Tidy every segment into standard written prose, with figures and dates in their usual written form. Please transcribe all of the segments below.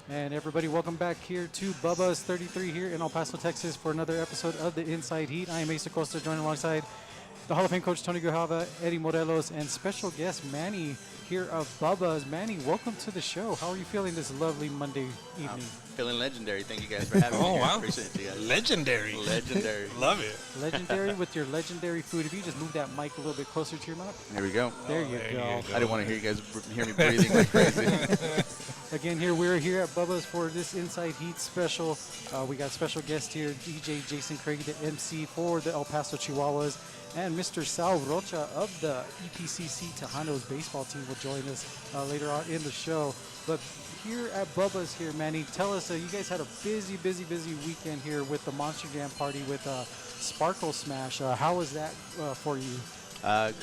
And everybody, welcome back here to Bubba's 33 here in El Paso, Texas for another episode of the Inside Heat. I am Asa Costa, joined alongside the Hall of Fame coach Tony Grijalva, Eddie Morelos, and special guest Manny here of Bubba's. Manny, welcome to the show. How are you feeling this lovely Monday evening? I'm feeling legendary. Thank you guys for having me. Oh, here. wow. Appreciate you guys. Legendary. Legendary. Love it. Legendary with your legendary food. If you just move that mic a little bit closer to your mouth. There we go. There you go. I didn't want to hear you guys hear me breathing like crazy. Again, we're here at Bubba's for this Inside Heat special. We got special guest here, DJ Jason Craig, the MC for the El Paso Chihuahuas, and Mr. Sal Rocha of the EPCC Tejanos baseball team will join us later on in the show. But here at Bubba's here, Manny, tell us, you guys had a busy weekend here with the Monster Jam party with Sparkle Smash. How was that for you?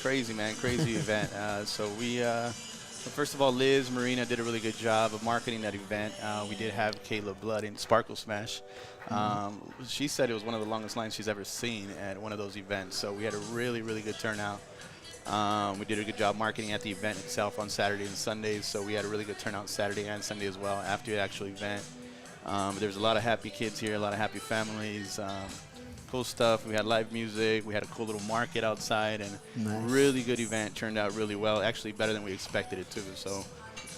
Crazy, man. Crazy event. So we... First of all, Liz Marina did a really good job of marketing that event. We did have Kayla Blood in Sparkle Smash. She said it was one of the longest lines she's ever seen at one of those events. So we had a really good turnout. We did a good job marketing at the event itself on Saturday and Sundays. So we had a really good turnout Saturday and Sunday as well after the actual event. There was a lot of happy kids here, a lot of happy families. Cool stuff. We had live music. We had a cool little market outside, and really good event. Turned out really well. Actually, better than we expected it to. So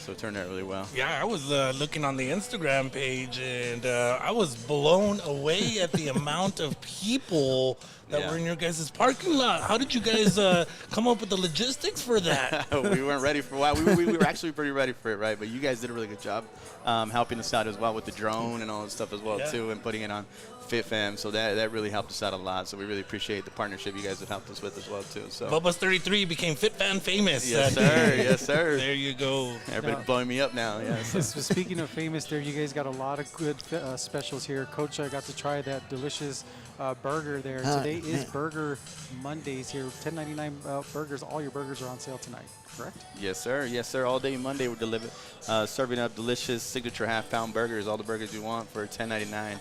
it turned out really well. Yeah, I was looking on the Instagram page, and I was blown away at the amount of people that were in your guys' parking lot. How did you guys come up with the logistics for that? We weren't ready for a while. We were actually pretty ready for it, right? But you guys did a really good job helping us out as well with the drone and all that stuff as well, too, and putting it on FitFam. So that really helped us out a lot. So we really appreciate the partnership you guys have helped us with as well, too. So Bubba's 33 became FitFan famous. Yes, sir. Yes, sir. There you go. Everybody blowing me up now. Yeah. So speaking of famous there, you guys got a lot of good specials here. Coach, I got to try that delicious burger there. Today is Burger Mondays here. $10.99 burgers. All your burgers are on sale tonight, correct? Yes, sir. Yes, sir. All day Monday we're serving up delicious signature half-pound burgers. All the burgers you want for $10.99.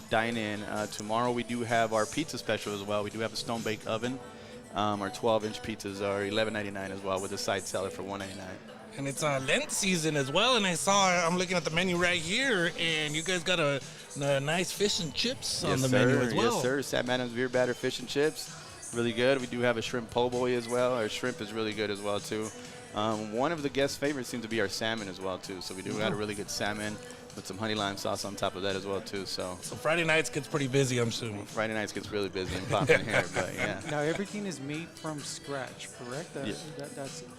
Dine in. Tomorrow we do have our pizza special as well. We do have a stone bake oven. Our 12-inch pizzas are $11.99 as well with a side salad for $1.99. And it's Lent season as well, and I'm looking at the menu right here, and you guys got a nice fish and chips on the menu as well. Yes, sir. Sam Adams beer batter fish and chips, really good. We do have a shrimp po' boy as well. Our shrimp is really good as well too. One of the guest favorites seems to be our salmon as well too. So we do got a really good salmon with some honey lime sauce on top of that as well too. So Friday nights gets pretty busy, I'm assuming. Friday nights gets really busy and popping here, but yeah. Now everything is made from scratch, correct?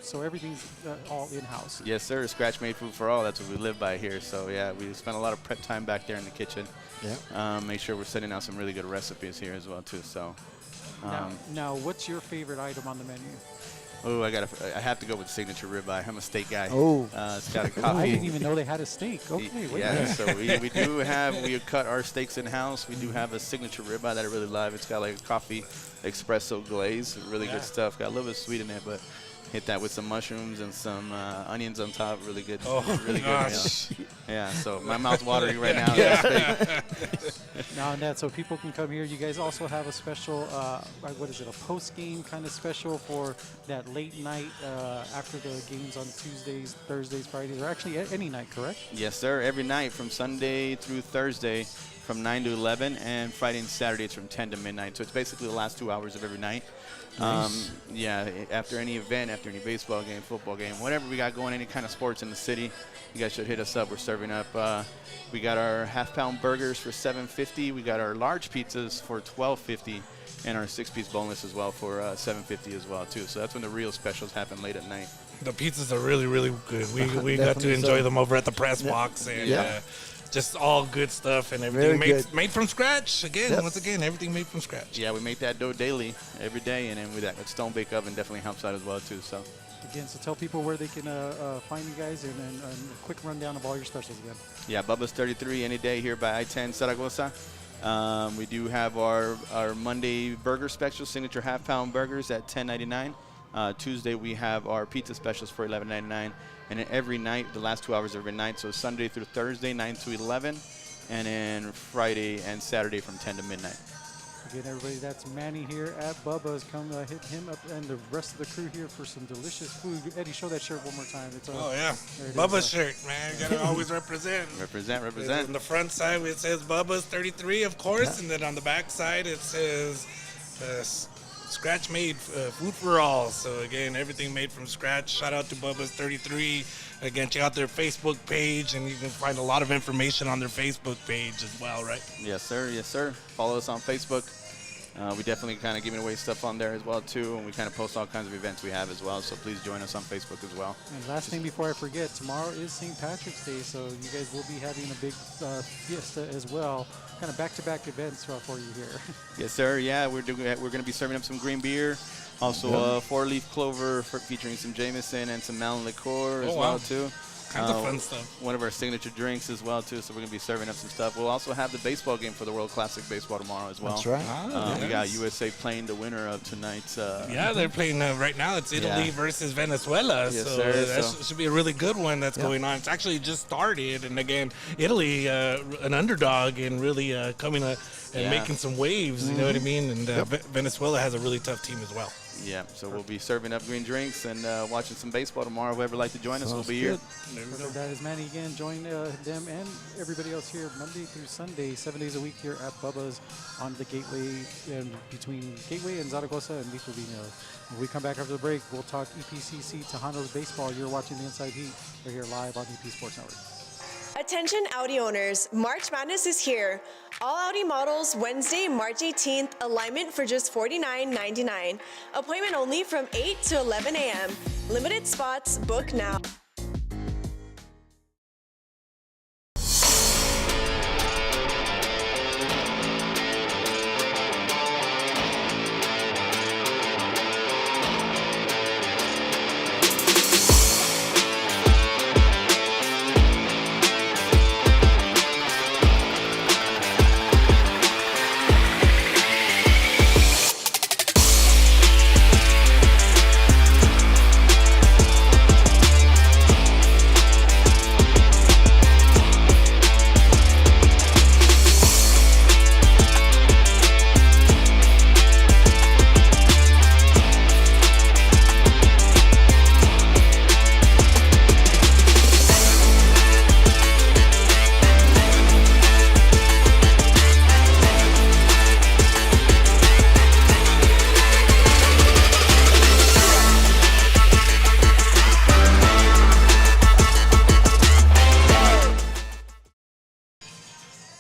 So everything's all in-house. Yes, sir. Scratch made food for all. That's what we live by here. So yeah, we spent a lot of prep time back there in the kitchen. Yeah. Make sure we're sending out some really good recipes here as well too. So. Now, what's your favorite item on the menu? Oh, I have to go with signature ribeye. I'm a steak guy. Oh, it's got a coffee. I didn't even know they had a steak. Okay, so we cut our steaks in house. We do have a signature ribeye that I really love. It's got like a coffee espresso glaze, really good stuff. Got a little bit of sweet in it, but hit that with some mushrooms and some onions on top. Really good. Oh, really gosh. good. Yeah, so my mouth's watering right now. Now and that, so people can come here. You guys also have a special, what is it, a post-game kind of special for that late night after the games on Tuesdays, Thursdays, Fridays, or actually any night, correct? Yes, sir. Every night from Sunday through Thursday from 9 to 11, and Friday and Saturday it's from 10 to midnight. So it's basically the last 2 hours of every night. Nice. After any event, after any baseball game, football game, whatever we got going, any kind of sports in the city, you guys should hit us up. We're serving up. We got our half-pound burgers for $7.50. We got our large pizzas for $12.50, and our 6-piece boneless as well for $7.50 as well too. So that's when the real specials happen late at night. The pizzas are really good. We got to enjoy them over at the press box, and just all good stuff and everything made from scratch. Once again, everything made from scratch. Yeah, we make that dough daily, every day, and then with that stone bake oven definitely helps out as well too. So again, so tell people where they can find you guys and a quick rundown of all your specials again. Yeah, Bubba's 33 any day here by I-10 Zaragoza. We do have our Monday burger special, signature half-pound burgers at $10.99. Tuesday we have our pizza specials for $11.99, and then every night, the last 2 hours of every night, so Sunday through Thursday 9 to 11, and then Friday and Saturday from 10 to midnight. Again, everybody, that's Manny here at Bubba's. Come hit him up and the rest of the crew here for some delicious food. Eddie, show that shirt one more time. It's Oh, yeah. there it Bubba's is. shirt, man. You got to always represent. Represent. On the front side, it says Bubba's 33, of course. And then on the back side, it says scratch made food for all. So, again, everything made from scratch. Shout out to Bubba's 33. Again, check out their Facebook page, and you can find a lot of information on their Facebook page as well, right? Yes, sir. Yes, sir. Follow us on Facebook. We definitely kind of giving away stuff on there as well, too, and we kind of post all kinds of events we have as well, so please join us on Facebook as well. And last thing before I forget, tomorrow is St. Patrick's Day, so you guys will be having a big fiesta as well. Kind of back-to-back events for you here. Yes, sir. Yeah, we're going to be serving up some green beer. Also, four-leaf clover featuring some Jameson and some melon liqueur as well, too. Kinds of fun stuff. One of our signature drinks as well, too, so we're going to be serving up some stuff. We'll also have the baseball game for the World Classic Baseball tomorrow as well. That's right. We got USA playing the winner of tonight's. Yeah, they're playing right now. It's Italy versus Venezuela. Yes, so sir. that should be a really good one that's going on. It's actually just started. And again, Italy, an underdog and really coming and making some waves, you know what I mean? And Venezuela has a really tough team as well. Yeah, so we'll be serving up green drinks and watching some baseball tomorrow. Whoever would like to join us will be here. So that is Manny again. Join them and everybody else here Monday through Sunday, 7 days a week here at Bubba's on the Gateway, and between Gateway and Zaragoza and Vitorino. When we come back after the break, we'll talk EPCC Tejanos baseball. You're watching the Inside Heat. We're here live on EP Sports Network. Attention Audi owners, March Madness is here. All Audi models Wednesday, March 18th, alignment for just $49.99. Appointment only from 8 to 11 a.m. Limited spots, book now.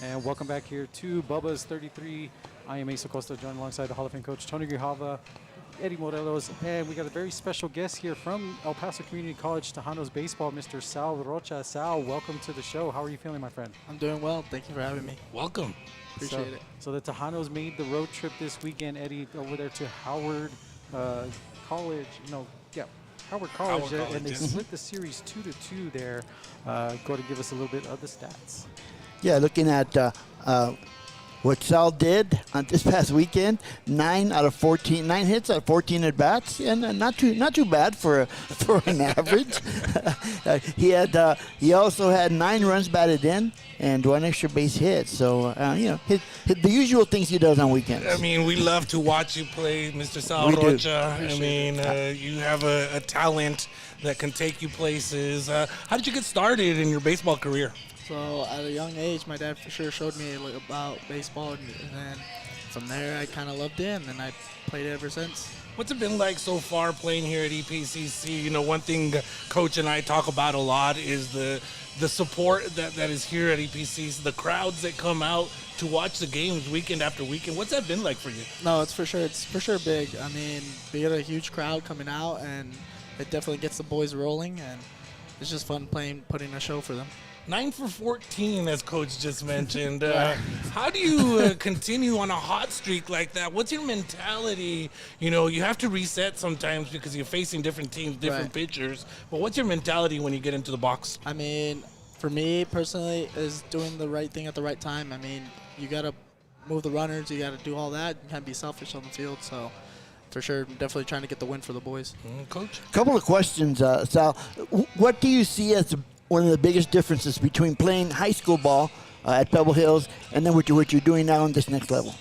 And welcome back here to Bubba's 33. I am Asa Costa, joined alongside the Hall of Fame coach Tony Grijalva, Eddie Morelos, and we got a very special guest here from El Paso Community College Tejanos baseball, Mr. Sal Rocha. Sal, welcome to the show. How are you feeling, my friend? I'm doing well. Thank you for having me. Welcome. Appreciate it. So the Tejanos made the road trip this weekend, Eddie, over there to Howard College. Howard College, and they split the series 2-2 there. Go to give us a little bit of the stats. Yeah, looking at what Sal did on this past weekend, 9 hits out of 14 at bats, and not too bad for an average. He also had 9 runs batted in and 1 extra base hit. So hit the usual things he does on weekends. I mean, we love to watch you play, Mr. Sal Rocha. I mean, you have a talent that can take you places. How did you get started in your baseball career? So at a young age, my dad for sure showed me about baseball, and then from there I kind of loved it, and then I played it ever since. What's it been like so far playing here at EPCC? You know, one thing Coach and I talk about a lot is the support that is here at EPCC, the crowds that come out to watch the games weekend after weekend. What's that been like for you? No, it's for sure big. I mean, we get a huge crowd coming out, and it definitely gets the boys rolling, and it's just fun putting a show for them. 9 for 14, as Coach just mentioned. How do you continue on a hot streak like that? What's your mentality? You know, you have to reset sometimes because you're facing different teams, different pitchers. But what's your mentality when you get into the box? I mean, for me personally, is doing the right thing at the right time. I mean, you got to move the runners. You got to do all that. You can't be selfish on the field. So, for sure, definitely trying to get the win for the boys. Coach? A couple of questions, Sal. What do you see as one of the biggest differences between playing high school ball at Pebble Hills and then what you're doing now on this next level?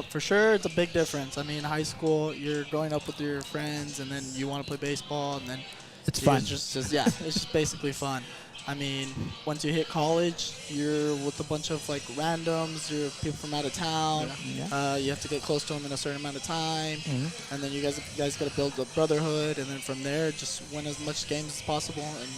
For sure, it's a big difference. I mean, high school, you're growing up with your friends, and then you want to play baseball, and then It's fun. yeah, it's just basically fun. I mean, once you hit college, you're with a bunch of like randoms, you're people from out of town. Yeah. You have to get close to them in a certain amount of time, Mm-hmm. and then you guys got to build a brotherhood, and then from there, just win as much games as possible and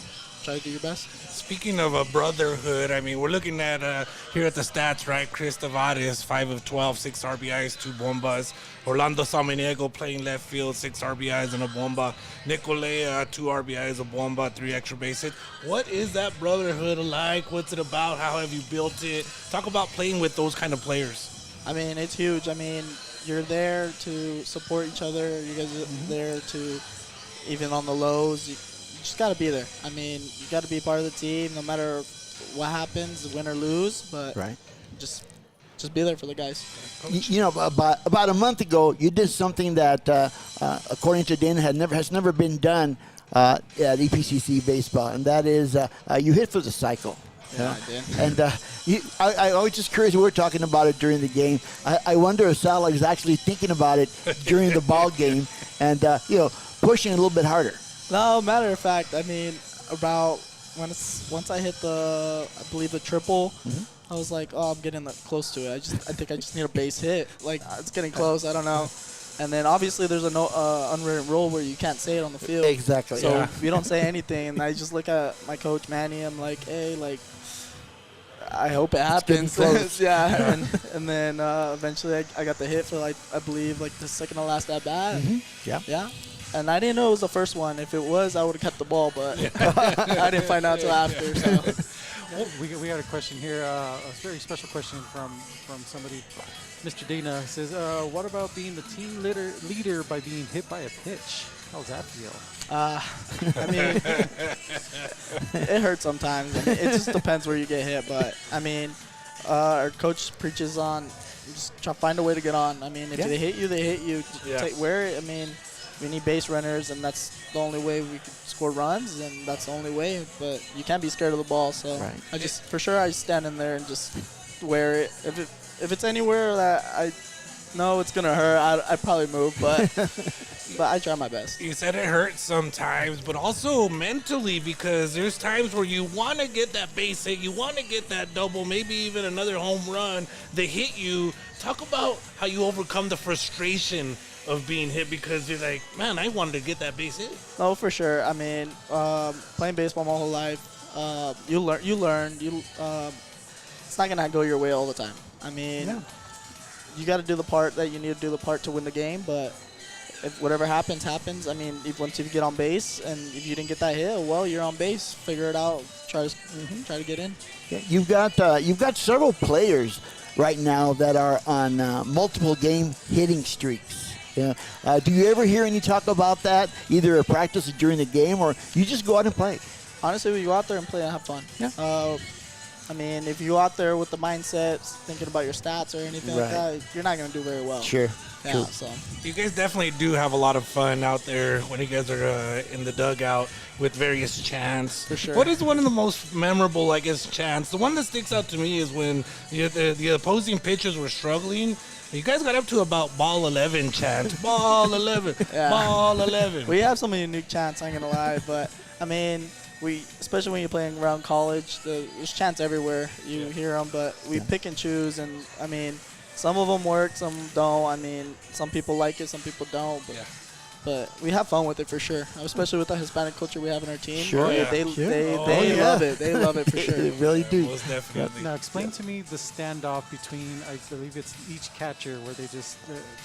try to do your best. Speaking of a brotherhood, I mean, we're looking at here at the stats, right? Chris Tavares, 5 of 12, 6 RBIs, 2 bombas. Orlando Samaniego playing left field, 6 RBIs and a bomba. Nicolea, 2 RBIs, a bomba, 3 extra base hits. What is that brotherhood like? What's it about? How have you built it? Talk about playing with those kind of players. I mean, it's huge. I mean, you're there to support each other. You guys are there to, even on the lows, you just got to be there. I mean, you got to be part of the team no matter what happens, win or lose, but Right. just be there for the guys. You know, about a month ago, you did something that, according to Dana, has never been done at EPCC baseball, and that is you hit for the cycle. Yeah, I did. And I was just curious. We were talking about it during the game. I wonder if Sal is actually thinking about it during the ball game, and pushing a little bit harder. No, matter of fact, I mean, about once I hit I believe the triple, I was like, oh, I'm getting close to it. I think I just need a base hit. Like, it's getting close. I don't know. And then obviously there's an unwritten rule where you can't say it on the field. Exactly. So we don't say anything. And I just look at my coach Manny. I'm like, hey, like, I hope it happens. Yeah. And then eventually I got the hit for I believe the second to last at bat. Yeah. Yeah. And I didn't know it was the first one. If it was, I would have kept the ball, but I didn't find out till after. So. We got a question here, a very special question from somebody. Mr. Dana says, what about being the team leader by being hit by a pitch? How's that feel? I mean, it hurts sometimes. I mean, it just depends where you get hit. But, I mean, our coach preaches on just try to find a way to get on. I mean, if they hit you, they hit you. Wear it. I mean, we need base runners, and that's the only way we can score runs, and that's the only way. But you can't be scared of the ball. So I just, for sure, I stand in there and just wear it. If it's anywhere that I know it's gonna hurt, I probably move, but I try my best. You said it hurts sometimes, but also mentally, because there's times where you want to get that base hit, you want to get that double, maybe even another home run. They hit you. Talk about how you overcome the frustration of being hit, because you're like, man, I wanted to get that base hit. Oh, for sure. I mean, playing baseball my whole life, you learn. It's not gonna go your way all the time. I mean, you got to do the part that you need to do the part to win the game. But if whatever happens, happens. I mean, once you get on base, and if you didn't get that hit, well, you're on base. Figure it out. Try to get in. Yeah, you've got several players right now that are on multiple game hitting streaks. Yeah. Do you ever hear any talk about that, either at practice or during the game, or you just go out and play? Honestly, we go out there and play and have fun. Yeah. I mean, if you go out there with the mindset, thinking about your stats or anything like that, you're not going to do very well. Sure. Yeah, True. so. You guys definitely do have a lot of fun out there when you guys are in the dugout with various chants. For sure. What is one of the most memorable, I guess, chants? The one that sticks out to me is when the opposing pitchers were struggling. You guys got up to about ball 11 chant. Ball 11. Ball 11. We have some unique chants, I ain't going to lie. But, I mean, especially when you're playing around college, there's chants everywhere. You hear them, but we pick and choose. And, I mean, some of them work, some don't. I mean, some people like it, some people don't. But we have fun with it for sure, especially with the Hispanic culture we have in our team. Sure. They love it. They love it for sure. They really do. Most definitely. Now explain to me the standoff between, I believe it's each catcher, where they just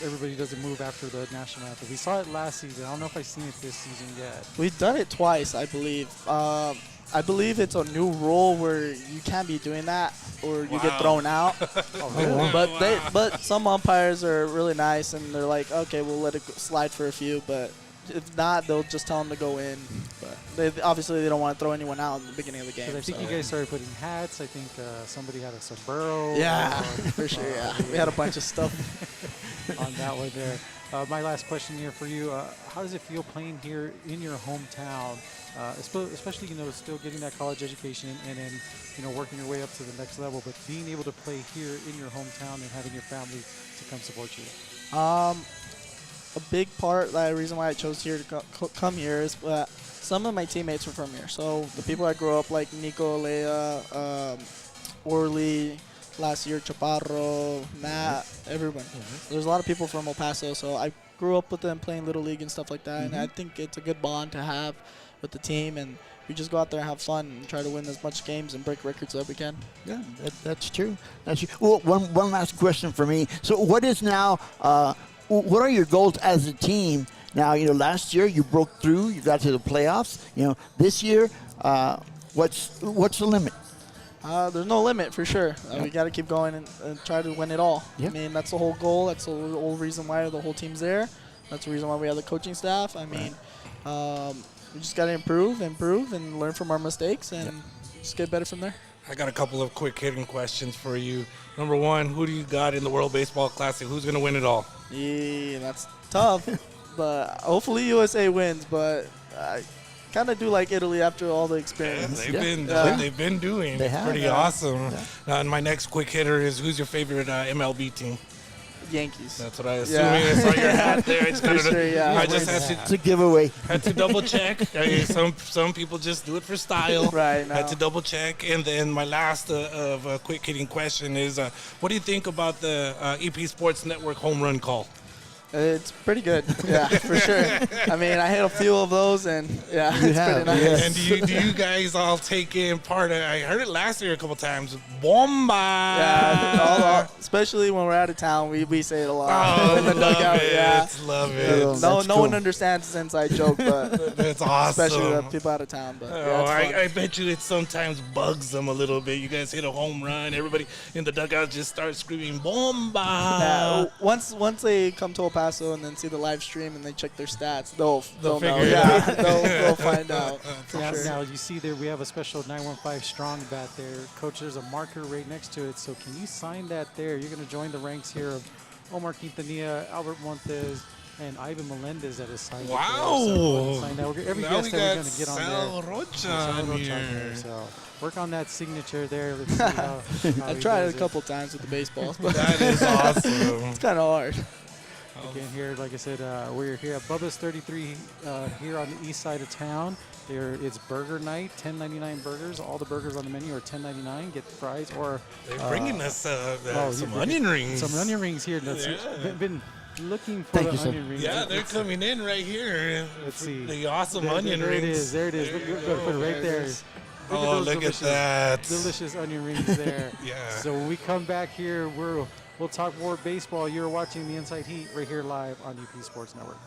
everybody doesn't move after the national anthem. We saw it last season. I don't know if I've seen it this season yet. We've done it twice, I believe. I believe it's a new rule where you can't be doing that, or you get thrown out. But some umpires are really nice, and they're like, okay, we'll let it slide for a few. But if not, they'll just tell them to go in. But obviously they don't want to throw anyone out in the beginning of the game. I think you guys started putting hats. I think somebody had a sombrero. Yeah, for sure. Yeah, we had a bunch of stuff on that one there. My last question here for you: how does it feel playing here in your hometown, especially still getting that college education and then working your way up to the next level, but being able to play here in your hometown and having your family to come support you? A big part, the reason why I chose here to come here is some of my teammates were from here. So the people I grew up like Nico, Leia, Orly, last year Chaparro, Matt, everyone. There's a lot of people from El Paso, so I grew up with them playing Little League and stuff like that, and I think it's a good bond to have with the team, and we just go out there and have fun and try to win as much games and break records that we can. Yeah, that's true. That's true. Well, one last question for me. So what is now, what are your goals as a team? Now, last year you broke through, you got to the playoffs. This year, what's the limit? There's no limit for sure. We got to keep going and try to win it all. Yeah. I mean, that's the whole goal. That's the whole reason why the whole team's there. That's the reason why we have the coaching staff. I mean, we just got to improve, and learn from our mistakes, and just get better from there. I got a couple of quick hitting questions for you. Number one, who do you got in the World Baseball Classic? Who's going to win it all? Yeah, that's tough. But hopefully USA wins. But I kind of do like Italy after all the experience. They've been doing pretty awesome. Yeah. And my next quick hitter is, who's your favorite MLB team? Yankees. That's what I assumed. I saw your hat there. I just It's a giveaway. had to double check. Some people just do it for style. Right. Had to double check. And then my last of quick hitting question is, what do you think about the EP Sports Network home run call? It's pretty good. Yeah, for sure. I mean, I hit a few of those, and it's have, pretty nice. yes. And do you guys all take in part of, I heard it last year a couple times, Bomba! Yeah, especially when we're out of town, we say it a lot. Oh, In the dugout, love it. That's No cool. one understands this inside joke, but That's awesome. especially the people out of town. But Oh, it's fun. I bet you it sometimes bugs them a little bit. You guys hit a home run, everybody in the dugout just starts screaming Bomba! Once they come to El Paso and then see the live stream and they check their stats, they'll know. figure it Yeah, out. they'll find out. For Now, sure. now you see there we have a special 915 strong bat there. Coach, there's a marker right next to it. So can you sign that there? You're going to join the ranks here of Omar Quintanilla, Albert Montes, and Ivan Melendez that is signed. Wow. So sign that. Every Now guest we that we're got going to get on Sal there. Rocha Sal on Rocha here. So work on that signature there. Let's see how I he tried does it a couple times with the baseballs, but That is awesome. it's kind of hard. Again, here, like I said, we're here at Bubba's 33 here on the east side of town. It's burger night, $10.99 burgers. All the burgers on the menu are $10.99. Get fries or They're bringing us some you're onion rings. some onion rings here. That's Yeah. been looking for Thank the you, sir. onion rings. Yeah, they're coming in right here. Let's see. The awesome There, onion there rings. it is. There it is. Look, go put it right there. Look Oh, those look at delicious, that. delicious onion rings there. Yeah. So when we come back here, we'll talk more baseball. You're watching the Inside Heat right here live on EP Sports Network.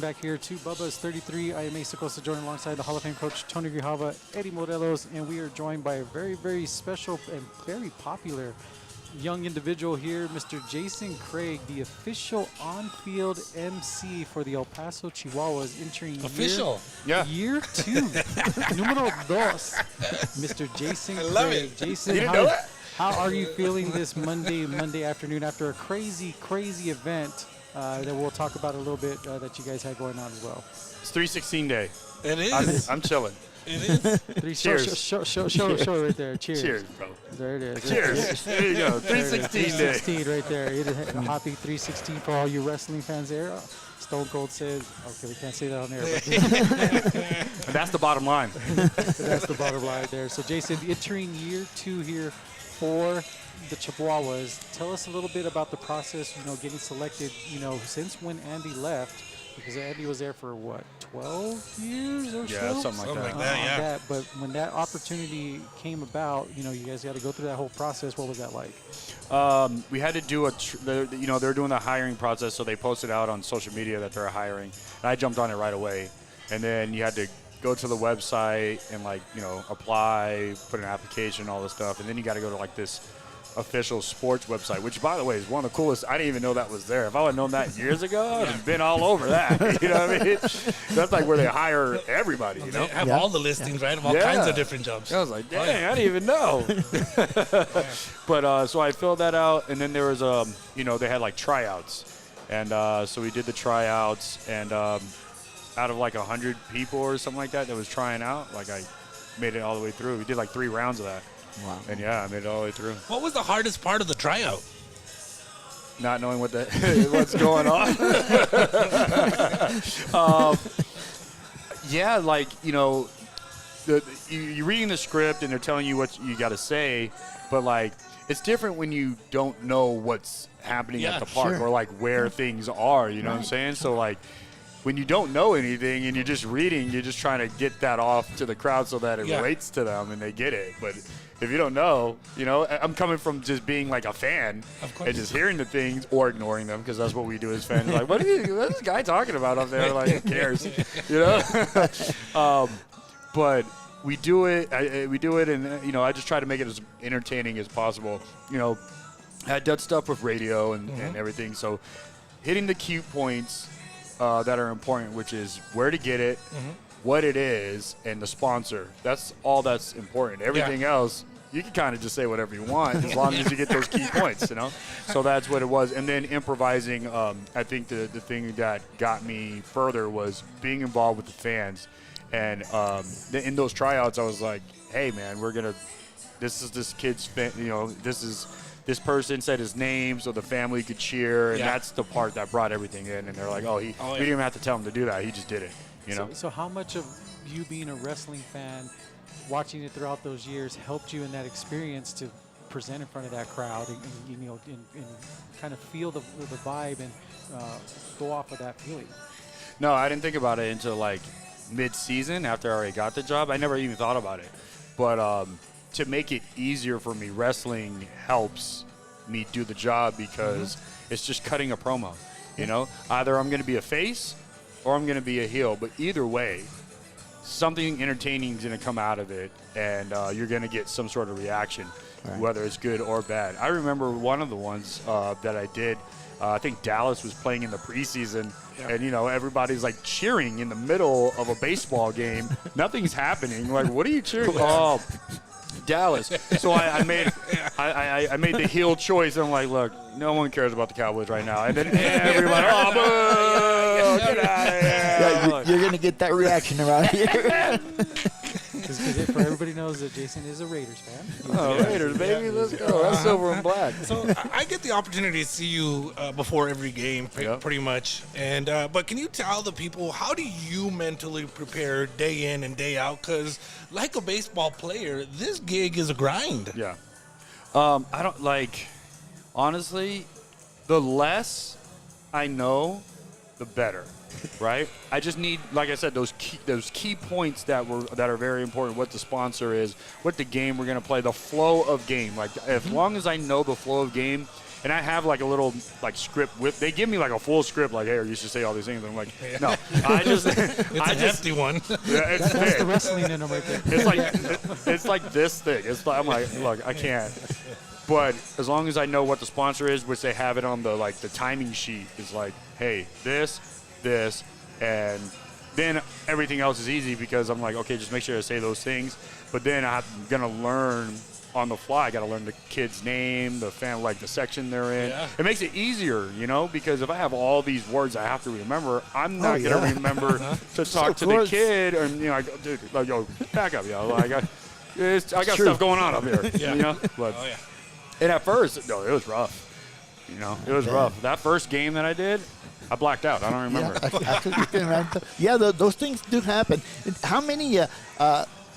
back here to Bubba's 33. I am Asa Costa, joined alongside the Hall of Fame coach Tony Grijalva, Eddie Morelos, and we are joined by a very, very special and very popular young individual here, Mr. Jason Craig, the official on-field MC for the El Paso Chihuahuas, entering year 2, numero dos, Mr. Jason Craig. Love it. Jason, You didn't know it? how are you feeling this Monday afternoon after a crazy event that we'll talk about a little bit that you guys had going on as well? It's 316 day. It is. I'm chilling. It is. Cheers. Show it right there. Cheers. Cheers, bro. There it is. Cheers. There you go. 316 day. 316 right there. It is a happy 316 for all you wrestling fans there. Stone Cold says, okay, we can't say that on there. But And that's the bottom line. that's the bottom line there. So, Jason, entering year 2 here for the Chihuahuas, tell us a little bit about the process, getting selected, since when Andy left, because Andy was there for, 12 years or so? Yeah, something like Something that. yeah. But when that opportunity came about, you guys got to go through that whole process. What was that like? We had to do they're doing the hiring process, so they posted out on social media that they're hiring. And I jumped on it right away. And then you had to go to the website and, apply, put an application, all this stuff. And then you got to go to, this official sports website, which, by the way, is one of the coolest. I didn't even know that was there. If I would have known that years ago, I would have been all over that. You know what I mean? That's where they hire everybody, They have all the listings, right, of all kinds of different jobs. I was like, dang, I didn't even know. But so I filled that out, and then there was, they had tryouts. And so we did the tryouts, and out of 100 people or something like that was trying out, I made it all the way through. We did 3 rounds of that. Wow. And yeah, I made it all the way through. What was the hardest part of the tryout? Not knowing what's going on. You're reading the script and they're telling you what you got to say, but it's different when you don't know what's happening at the park or where things are. You know what I'm saying? So when you don't know anything and you're just reading, you're just trying to get that off to the crowd so that it relates to them and they get it. But if you don't know, I'm coming from just being a fan and just hearing the things or ignoring them, because that's what we do as fans. What is this guy talking about up there? Who cares? But we do it. And I just try to make it as entertaining as possible. I did stuff with radio and everything. So hitting the cue points that are important, which is where to get it, what it is, and the sponsor. That's all that's important. Everything else, you can kind of just say whatever you want as long as you get those key points, So that's what it was. And then improvising, I think the thing that got me further was being involved with the fans. And in those tryouts, I was like, hey, man, this is this kid's, this person said his name so the family could cheer, and that's the part that brought everything in. And they're like, we didn't even have to tell him to do that. He just did it, So how much of you being a wrestling fan, watching it throughout those years, helped you in that experience to present in front of that crowd and kind of feel the vibe and go off of that feeling? No, I didn't think about it until mid-season after I already got the job. I never even thought about it. But to make it easier for me, wrestling helps me do the job because it's just cutting a promo. Either I'm going to be a face or I'm going to be a heel, but either way, something entertaining is going to come out of it, and you're going to get some sort of reaction, whether it's good or bad. I remember one of the ones that I did. I think Dallas was playing in the preseason, and everybody's cheering in the middle of a baseball game. Nothing's happening. What are you cheering? Oh, Dallas. So I made the heel choice. And I'm like, look, no one cares about the Cowboys right now. And then everybody, boo, get out of here. Yeah, you're going to get that reaction around here. Because everybody knows that Jason is a Raiders fan. Raiders, baby, let's go. That's silver and black. So I get the opportunity to see you before every game, pretty much. And but can you tell the people, how do you mentally prepare day in and day out? Because like a baseball player, this gig is a grind. Yeah. I don't honestly, the less I know, the better. right? I just need, like I said, those key points that are very important. What the sponsor is, what the game we're gonna play, the flow of game. Like as long as I know the flow of game, and I have like a little like script with. They give me like a full script, like, hey, you should say all these things. I'm like, no, I just It's a hefty one. Yeah, it's That's big. the wrestling in them right there. It's like this thing. It's like, I'm like, look, I can't. But as long as I know what the sponsor is, which they have it on the timing sheet, is like, hey, this, and then everything else is easy because I'm like, okay, just make sure I say those things. But then I'm gonna learn on the fly. I gotta learn the kid's name, the the section they're in. Yeah. It makes it easier, because if I have all these words I have to remember, I'm not gonna remember to talk to the kid, and I go, dude, like, yo, back up, yo, like I got stuff going on up here, But, and at first, no, it was rough. It was rough. That first game that I did, I blacked out. I don't remember. Yeah, those things do happen. How many?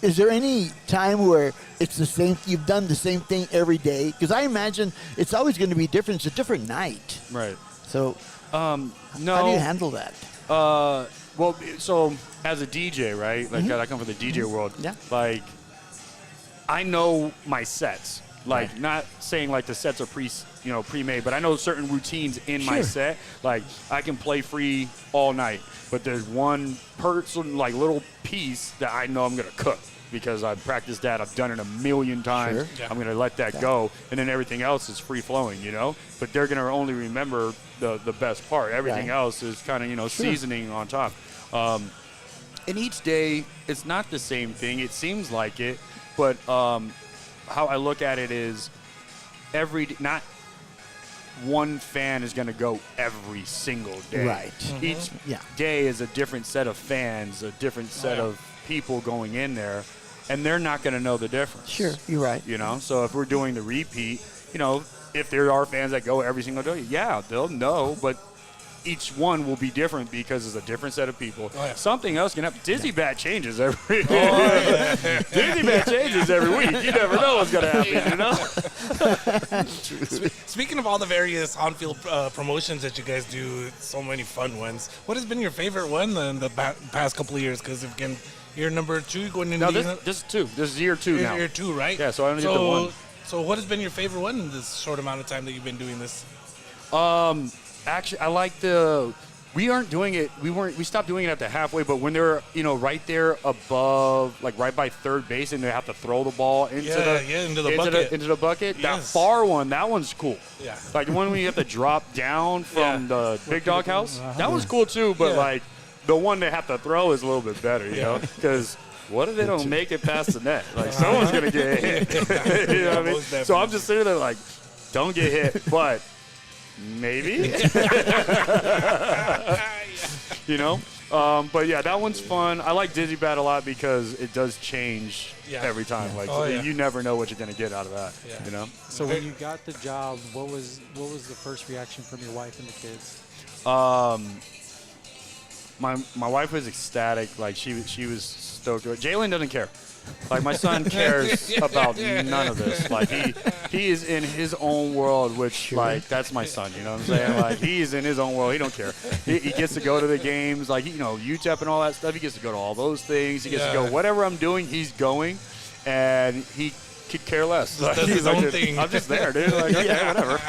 Is there any time where it's the same? You've done the same thing every day? Because I imagine it's always going to be different. It's a different night. Right. So, no. How do you handle that? Well, so as a DJ, right? Like I come from the DJ world. Yeah. Like, I know my sets. Like, not saying like the sets are pre-made, but I know certain routines in my set. Like, I can play free all night, but there's one person, like, little piece that I know I'm gonna cook because I've practiced that. I've done it a million times. Sure. I'm gonna let that go, and then everything else is free flowing, But they're gonna only remember the best part. Everything else is kind of seasoning on top. And each day, it's not the same thing. It seems like it, but how I look at it is not one fan is going to go every single day. Right. Each day is a different set of fans, a different set of people going in there, and they're not going to know the difference. Sure, you're right. So if we're doing the repeat, if there are fans that go every single day, they'll know, but each one will be different because it's a different set of people. Something else can happen. Dizzy Bat changes every Dizzy Bat changes every week. You never know what's gonna happen, Speaking of all the various on-field promotions that you guys do, so many fun ones. What has been your favorite one in the past couple of years? Because again, you're number 2 going into this is 2. This is year 2 now. Year 2, right? Yeah, so I only did the 1. So what has been your favorite one in this short amount of time that you've been doing this? Actually, I like we stopped doing it at the halfway, but when they're, right there above, like right by third base, and they have to throw the ball into the bucket. Yes. That far one, that one's cool. Yeah. Like the one when you have to drop down from the big dog house, that one's cool too, but like the one they have to throw is a little bit better, because what if they don't make it past the net? Like someone's going to get hit. You know what I mean? So I'm just sitting there like, don't get hit, but maybe. But yeah, that one's fun. I like Dizzy Bat a lot because it does change every time. Like you never know what you're gonna get out of that. So when you got the job, what was the first reaction from your wife and the kids? My wife was ecstatic. Like she was stoked. Jalen doesn't care. Like my son cares about none of this. Like he is in his own world, which like that's my son. You know what I'm saying? Like he's in his own world. He don't care. He gets to go to the games, like UTEP and all that stuff. He gets to go to all those things. He gets to go whatever I'm doing. He's going, and he could care less. Like, does his own thing. I'm just there, dude. Like okay, whatever.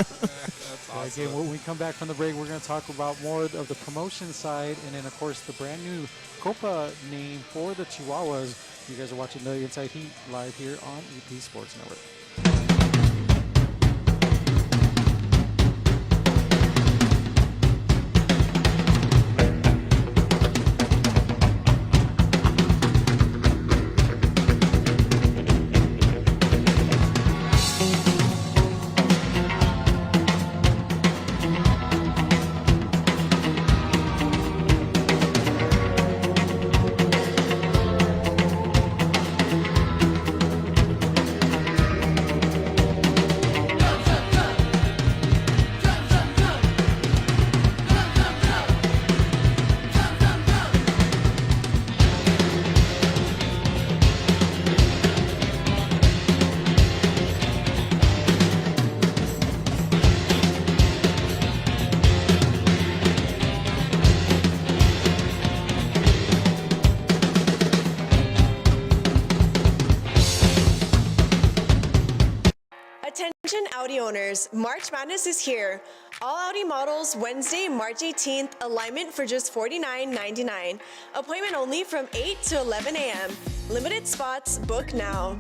Awesome. Again, when we come back from the break, we're going to talk about more of the promotion side, and then of course the brand new Copa name for the Chihuahuas. You guys are watching the Inside Heat live here on EP Sports Network. Audi owners, March Madness is here. All Audi models Wednesday, March 18th, alignment for just $49.99. Appointment only from 8 to 11 a.m. Limited spots, book now.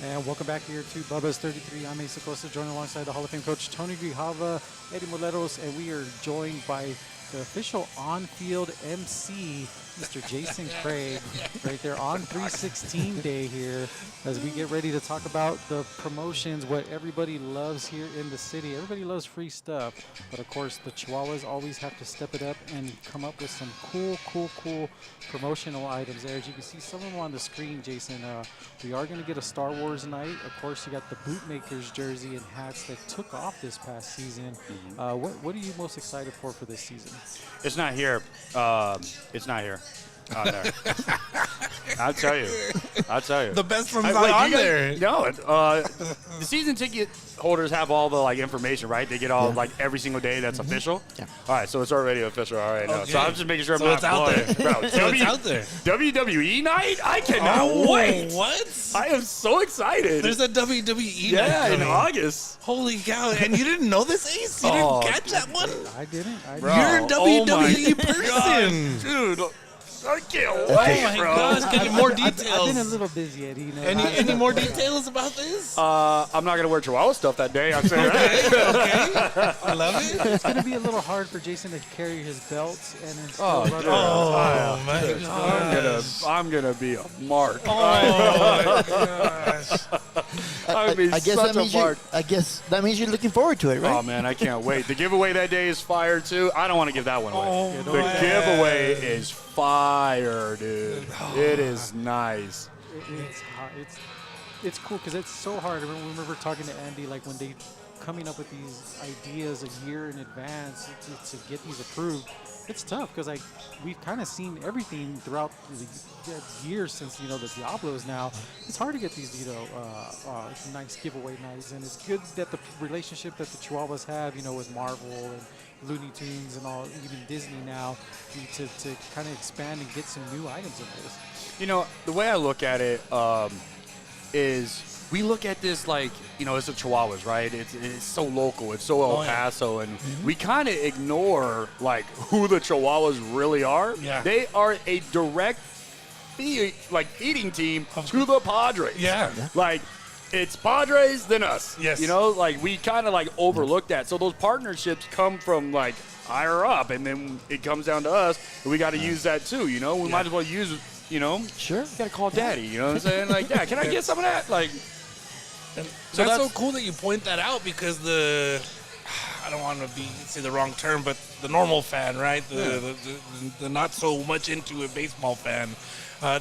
And welcome back here to Bubba's 33. I'm Asa Costa, joined alongside the Hall of Fame coach Tony Grijalva, Eddie Moleros, and we are joined by the official on-field MC, Mr. Jason Craig, right there on 316 day here as we get ready to talk about the promotions, what everybody loves here in the city. Everybody loves free stuff, but of course the Chihuahuas always have to step it up and come up with some cool promotional items there. As you can see some of them on the screen, Jason, we are going to get a Star Wars night. Of course, you got the Bootmakers jersey and hats that took off this past season. What are you most excited for this season? It's not here. It's not here. On there. I'll tell you. The best one's Wait, not on you guys- there. No, the season ticket holders have all the information, right? They get all every single day that's official. Yeah. All right, so it's already official. All right, no. So Okay. I'm just making sure So I'm it's not out playing. there. Bro, So it's out there. WWE night? I cannot Oh, wait. What? I am so excited. There's a WWE yeah, night in coming. August. Holy cow. And you didn't know this, Ace? You Oh, didn't catch that one? I didn't. Bro. You're a Oh my WWE person. Dude, I can't Oh wait, my bro. gosh, get more I've been a details. little busy, Eddie. You know, Any more details about this? I'm not gonna wear Chihuahua stuff that day. I'm saying that. Okay. I love it. it's going to be a little hard for Jason to carry his belts and then still Oh, run dude. around. Oh, my gosh. I'm gonna be a mark. Oh, my gosh. I mean, I guess such that means a mark. that means you're looking forward to it, right? Oh man, I can't wait. The giveaway that day is fire too. I don't want to give that one away. Oh, The man. giveaway is fire, dude. It is nice. It's hard. It's cool because it's so hard. I remember talking to Andy, like when they coming up with these ideas a year in advance to get these approved. It's tough because we've kind of seen everything throughout the years since the Diablos. Now it's hard to get these nice giveaway nights, and it's good that the relationship that the Chihuahuas have with Marvel and Looney Tunes and all, even Disney now, to kind of expand and get some new items in this. The way I look at it is we look at this like, it's the Chihuahuas, right? It's so local. It's so El Paso. And we kind of ignore, like, who the Chihuahuas really are. Yeah. They are a direct feeding team to the Padres. Yeah. Like, it's Padres, then us. Yes. We kind of, overlook that. So those partnerships come from, higher up, and then it comes down to us, and we got to use that, too, We might as well use, Sure. you got to call Daddy, you know what I'm saying? Like, yeah, can I get some of that? Like, So that's so cool that you point that out because I don't want to say the wrong term, but the normal fan, right? The not so much into it baseball fan.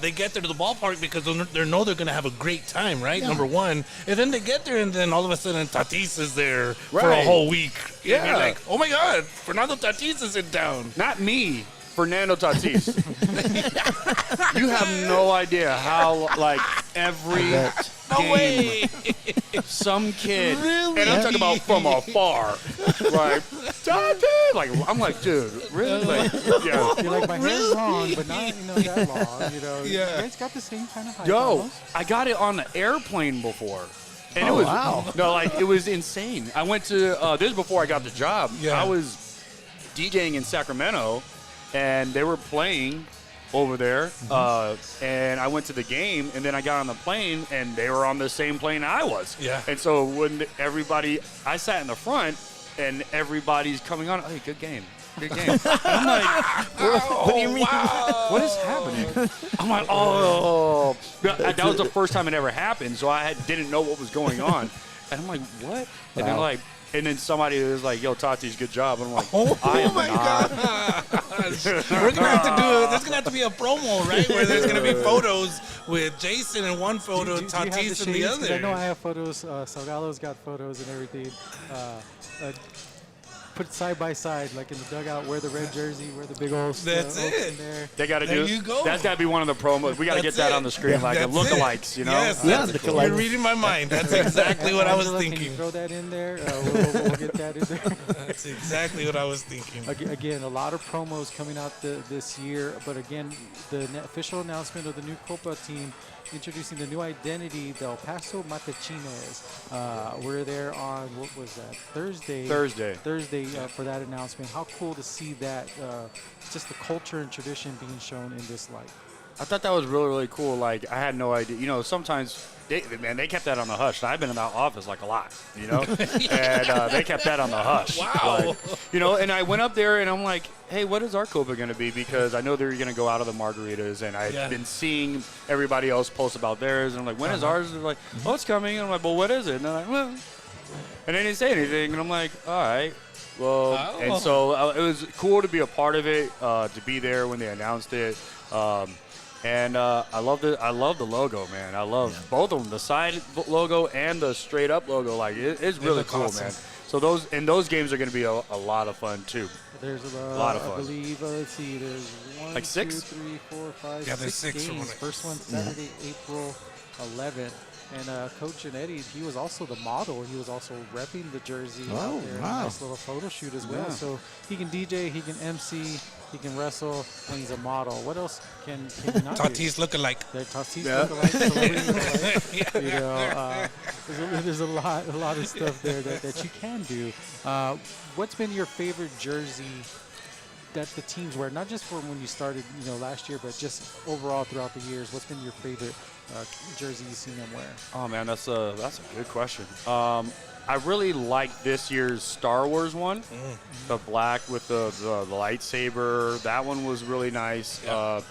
They get there to the ballpark because they know they're going to have a great time, right? Yeah. Number one. And then they get there, and then all of a sudden Tatis is there for a Right. whole week. Yeah. And you're like, oh my God, Fernando Tatis is in town. not me, Fernando Tatis. You have no idea how, every No game, way. some kid, Really? and I'm talking about from afar, Tatis, I'm like, dude, really? Yeah. You're like, my hair's long, but not that long. Yeah. You guys got the same kind of height. Yo, almost. I got it on the airplane before. And it Oh, was, wow. No, it was insane. I went to, this is before I got the job. Yeah. I was DJing in Sacramento, and they were playing over there. And I went to the game, and then I got on the plane, and they were on the same plane I was. Yeah. And so when I sat in the front, and everybody's coming on, hey, good game. Good game. And I'm like, What do you mean? what is happening? I'm like, oh. That was the first time it ever happened, so I didn't know what was going on. And I'm like, what? And Wow. then somebody was like, yo, Tatis, good job. And I'm like, Oh I am my not. gosh. We're gonna have to there's gonna have to be a promo, right? Where there's gonna be photos with Jason in one photo, Do you have Tatis in the shades? 'Cause other. I know I have photos. Salgalo's got photos and everything. put side by side, like in the dugout, wear the red jersey, wear the big old. That's it. There. They got to There do. you go. That's got to be one of the promos. We got to get That's that it. on the screen, like the That's lookalikes, you know. Yes, Yeah, that's- the collect- you're reading my mind. That's exactly what I was Angela, Can you thinking. throw that in there? We'll get that in there. That's exactly what I was thinking. Again, a lot of promos coming out this year, but again, the official announcement of the new Copa team introducing the new identity, the El Paso Matachines. We're there on, what was that, Thursday for that announcement. How cool to see that, just the culture and tradition being shown in this light. I thought that was really, really cool. Like, I had no idea. You know, sometimes, they kept that on the hush. I've been in that office, like, a lot, you know? And they kept that on the hush. Wow. Like, you know, and I went up there, and I'm like, hey, what is our Copa going to be? Because I know they're going to go out of the margaritas, and I've been seeing everybody else post about theirs. And I'm like, when is ours? They're like, oh, it's coming. And I'm like, well, what is it? And they're like, well. And they didn't say anything. And I'm like, all right. Well, and so it was cool to be a part of it, to be there when they announced it. And I love the logo, man. I love both of them, the side logo and the straight up logo. Like it's really cool, awesome. man. So those games are going to be a lot of fun too. There's a lot of fun. I believe, let's see, there's one, Like 6? 2, 3, 4, 5, Yeah, there's 6 6 from games. what I- First one Saturday, April 11th. And Coach Janetti, he was also the model. He was also repping the jersey Oh, out there. wow. A nice little photo shoot as well. Yeah. So he can DJ, he can MC, he can wrestle, and he's a model. What else can he not do? Tatis look alike. They're Tatis Yeah. lookalike, celebrity lookalike. You know, there's a lot of stuff there that you can do. What's been your favorite jersey that the teams wear? Not just from when you started, last year, but just overall throughout the years. What's been your favorite jersey you've seen them wear? Oh man, that's a good question. I really like this year's Star Wars one, the black with the lightsaber. That one was really nice. Yeah.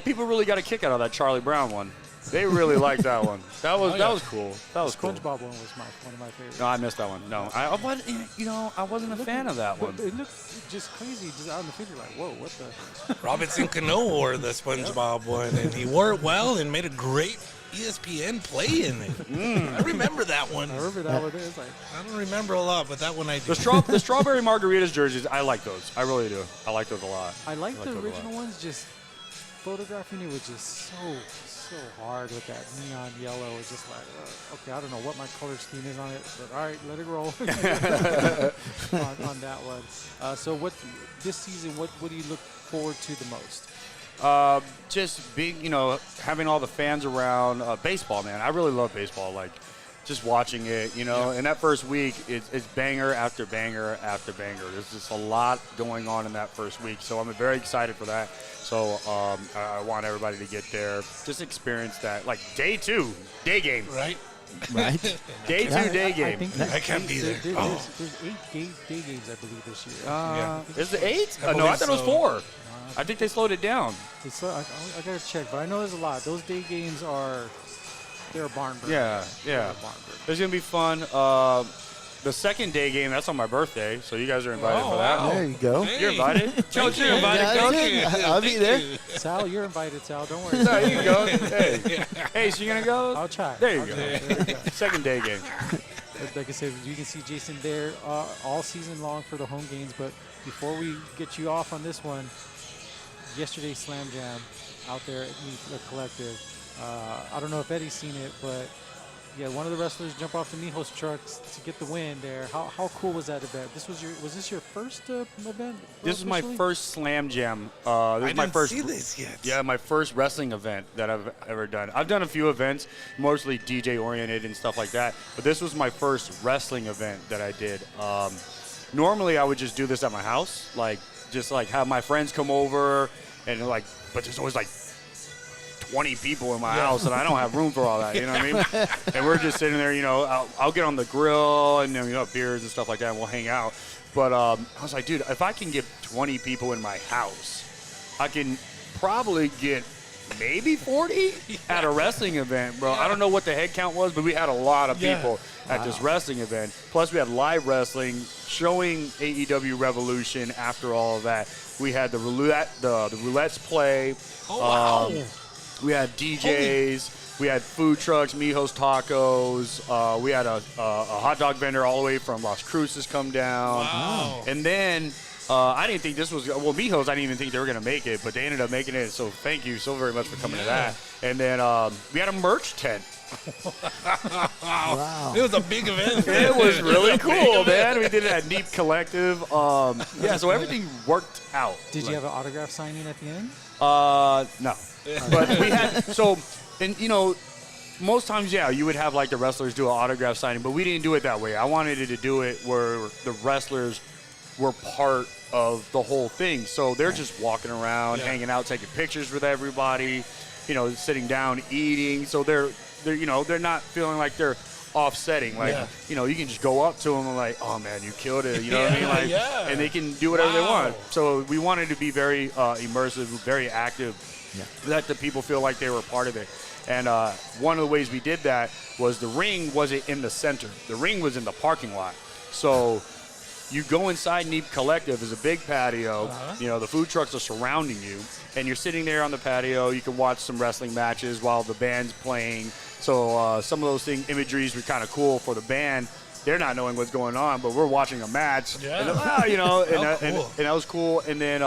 People really got a kick out of that Charlie Brown one. They really liked that one. That was cool. That was cool. SpongeBob one was one of my favorites. No, I missed that one. No, I wasn't a fan of that one. It looked just crazy, just out in the field. You're like, whoa, what the? Robinson Cano wore the SpongeBob one, and he wore it well and made a great ESPN play in it. I remember that one. I remember that one. It's like, I don't remember a lot, but that one I do. The strawberry margaritas jerseys, I like those. I really do. I like those a lot. I like the those a lot. original ones. Just photographing it was just so hard with that neon yellow. It's just like, okay, I don't know what my color scheme is on it, but all right, let it roll on that one. So this season, what do you look forward to the most? Just being, having all the fans around. Baseball, man. I really love baseball. Like, just watching it, And that first week, it's banger after banger after banger. There's just a lot going on in that first week. So I'm very excited for that. So I want everybody to get there. Just experience that. Like, day 2, day game. Right? Right? Day 2, day game. I can't be there. There's 8 day games, I believe, this year. Is it 8? I No, I believe thought it was so. 4. I think they slowed it down. I gotta check, but I know there's a lot. Those day games they're a barn burner. Yeah. They're a barn burner. It's going to be fun. The second day game, that's on my birthday, so you guys are invited for that. wow. There you go. Hey. You're invited. Coach, you're invited, Yeah, Coach. that's it. I'll be there. Sal, you're invited, Sal. Don't worry. No, you can go. Hey, so you going to go? I'll try. There you I'll go. try. There you go. Second day game. Like I said, you can see Jason there all season long for the home games. But before we get you off on this one, yesterday's Slam Jam out there at the Collective. I don't know if Eddie's seen it, but yeah, one of the wrestlers jumped off the Mijos trucks to get the win there. How cool was that event? Was this your first event? This is my officially? first Slam Jam. This I is my didn't first. see this yet. Yeah, my first wrestling event that I've ever done. I've done a few events, mostly DJ oriented and stuff like that. But this was my first wrestling event that I did. Normally, I would just do this at my house, just have my friends come over, and but there's always 20 people in my house, and I don't have room for all that. You know what I mean? And we're just sitting there. I'll get on the grill and beers and stuff like that, and we'll hang out. But I was like, dude, if I can get 20 people in my house, I can probably get maybe 40 at a wrestling event, bro. I don't know what the head count was, but we had a lot of people at this wrestling event. Plus, we had live wrestling showing AEW Revolution. After all of that, we had the roulettes play. Oh, wow. We had DJs. We had food trucks, Mijo's Tacos. We had a hot dog vendor all the way from Las Cruces come down. Wow. And then I didn't think this was, well, Mijo's, I didn't even think they were going to make it, but they ended up making it. So thank you so very much for coming to that. And then we had a merch tent. Wow. It was a big event. It was really cool, man. We did it at Neep Collective. Yeah, so everything worked out. Did you have an autograph signing at the end? No. But we had, so, and you know, most times, yeah, you would have like the wrestlers do an autograph signing, but we didn't do it that way. I wanted to do it where the wrestlers were part of the whole thing. So they're just walking around, hanging out, taking pictures with everybody, you know, sitting down, eating. So they're you know, they're not feeling like they're offsetting. Like, you know, you can just go up to them and like, oh man, you killed it. You know what I mean? Like, and they can do whatever they want. So we wanted to be very immersive, very active, let the people feel like they were part of it. And one of the ways we did that was the ring wasn't in the center. The ring was in the parking lot. So you go inside Neep Collective, is a big patio. You know, the food trucks are surrounding you, and you're sitting there on the patio. You can watch some wrestling matches while the band's playing. So some of those imageries were kind of cool for the band. They're not knowing what's going on, but we're watching a match. And, you know, and that was cool. And then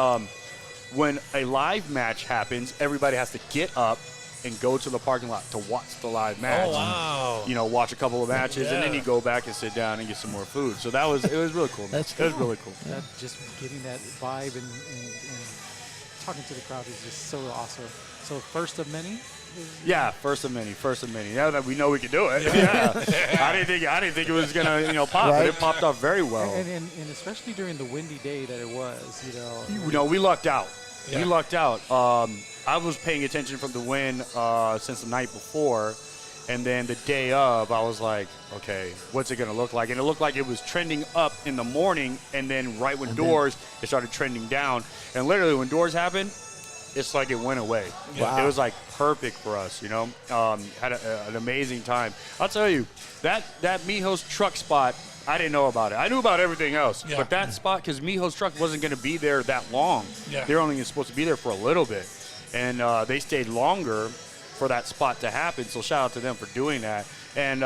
when a live match happens, everybody has to get up and go to the parking lot to watch the live match. Oh, wow. You know, watch a couple of matches, and then you go back and sit down and get some more food. So it was really cool. That's It was really cool. That just getting that vibe and talking to the crowd is just so awesome. So first of many. Yeah, first of many. Now that we know we can do it, I didn't think it was gonna pop, but it popped off very well. And especially during the windy day that it was, You know, we lucked out. We lucked out. I was paying attention from the wind since the night before, and then the day of, I was like, okay, what's it gonna look like? And it looked like it was trending up in the morning, and then right when doors, it started trending down. And literally, when doors happened, it's like it went away. Wow. It was like perfect for us, you know. Had an amazing time. I'll tell you, that Mijo's truck spot, I didn't know about it. I knew about everything else, but that spot, because Mijo's truck wasn't going to be there that long. They were only supposed to be there for a little bit, and they stayed longer for that spot to happen. So shout out to them for doing that. And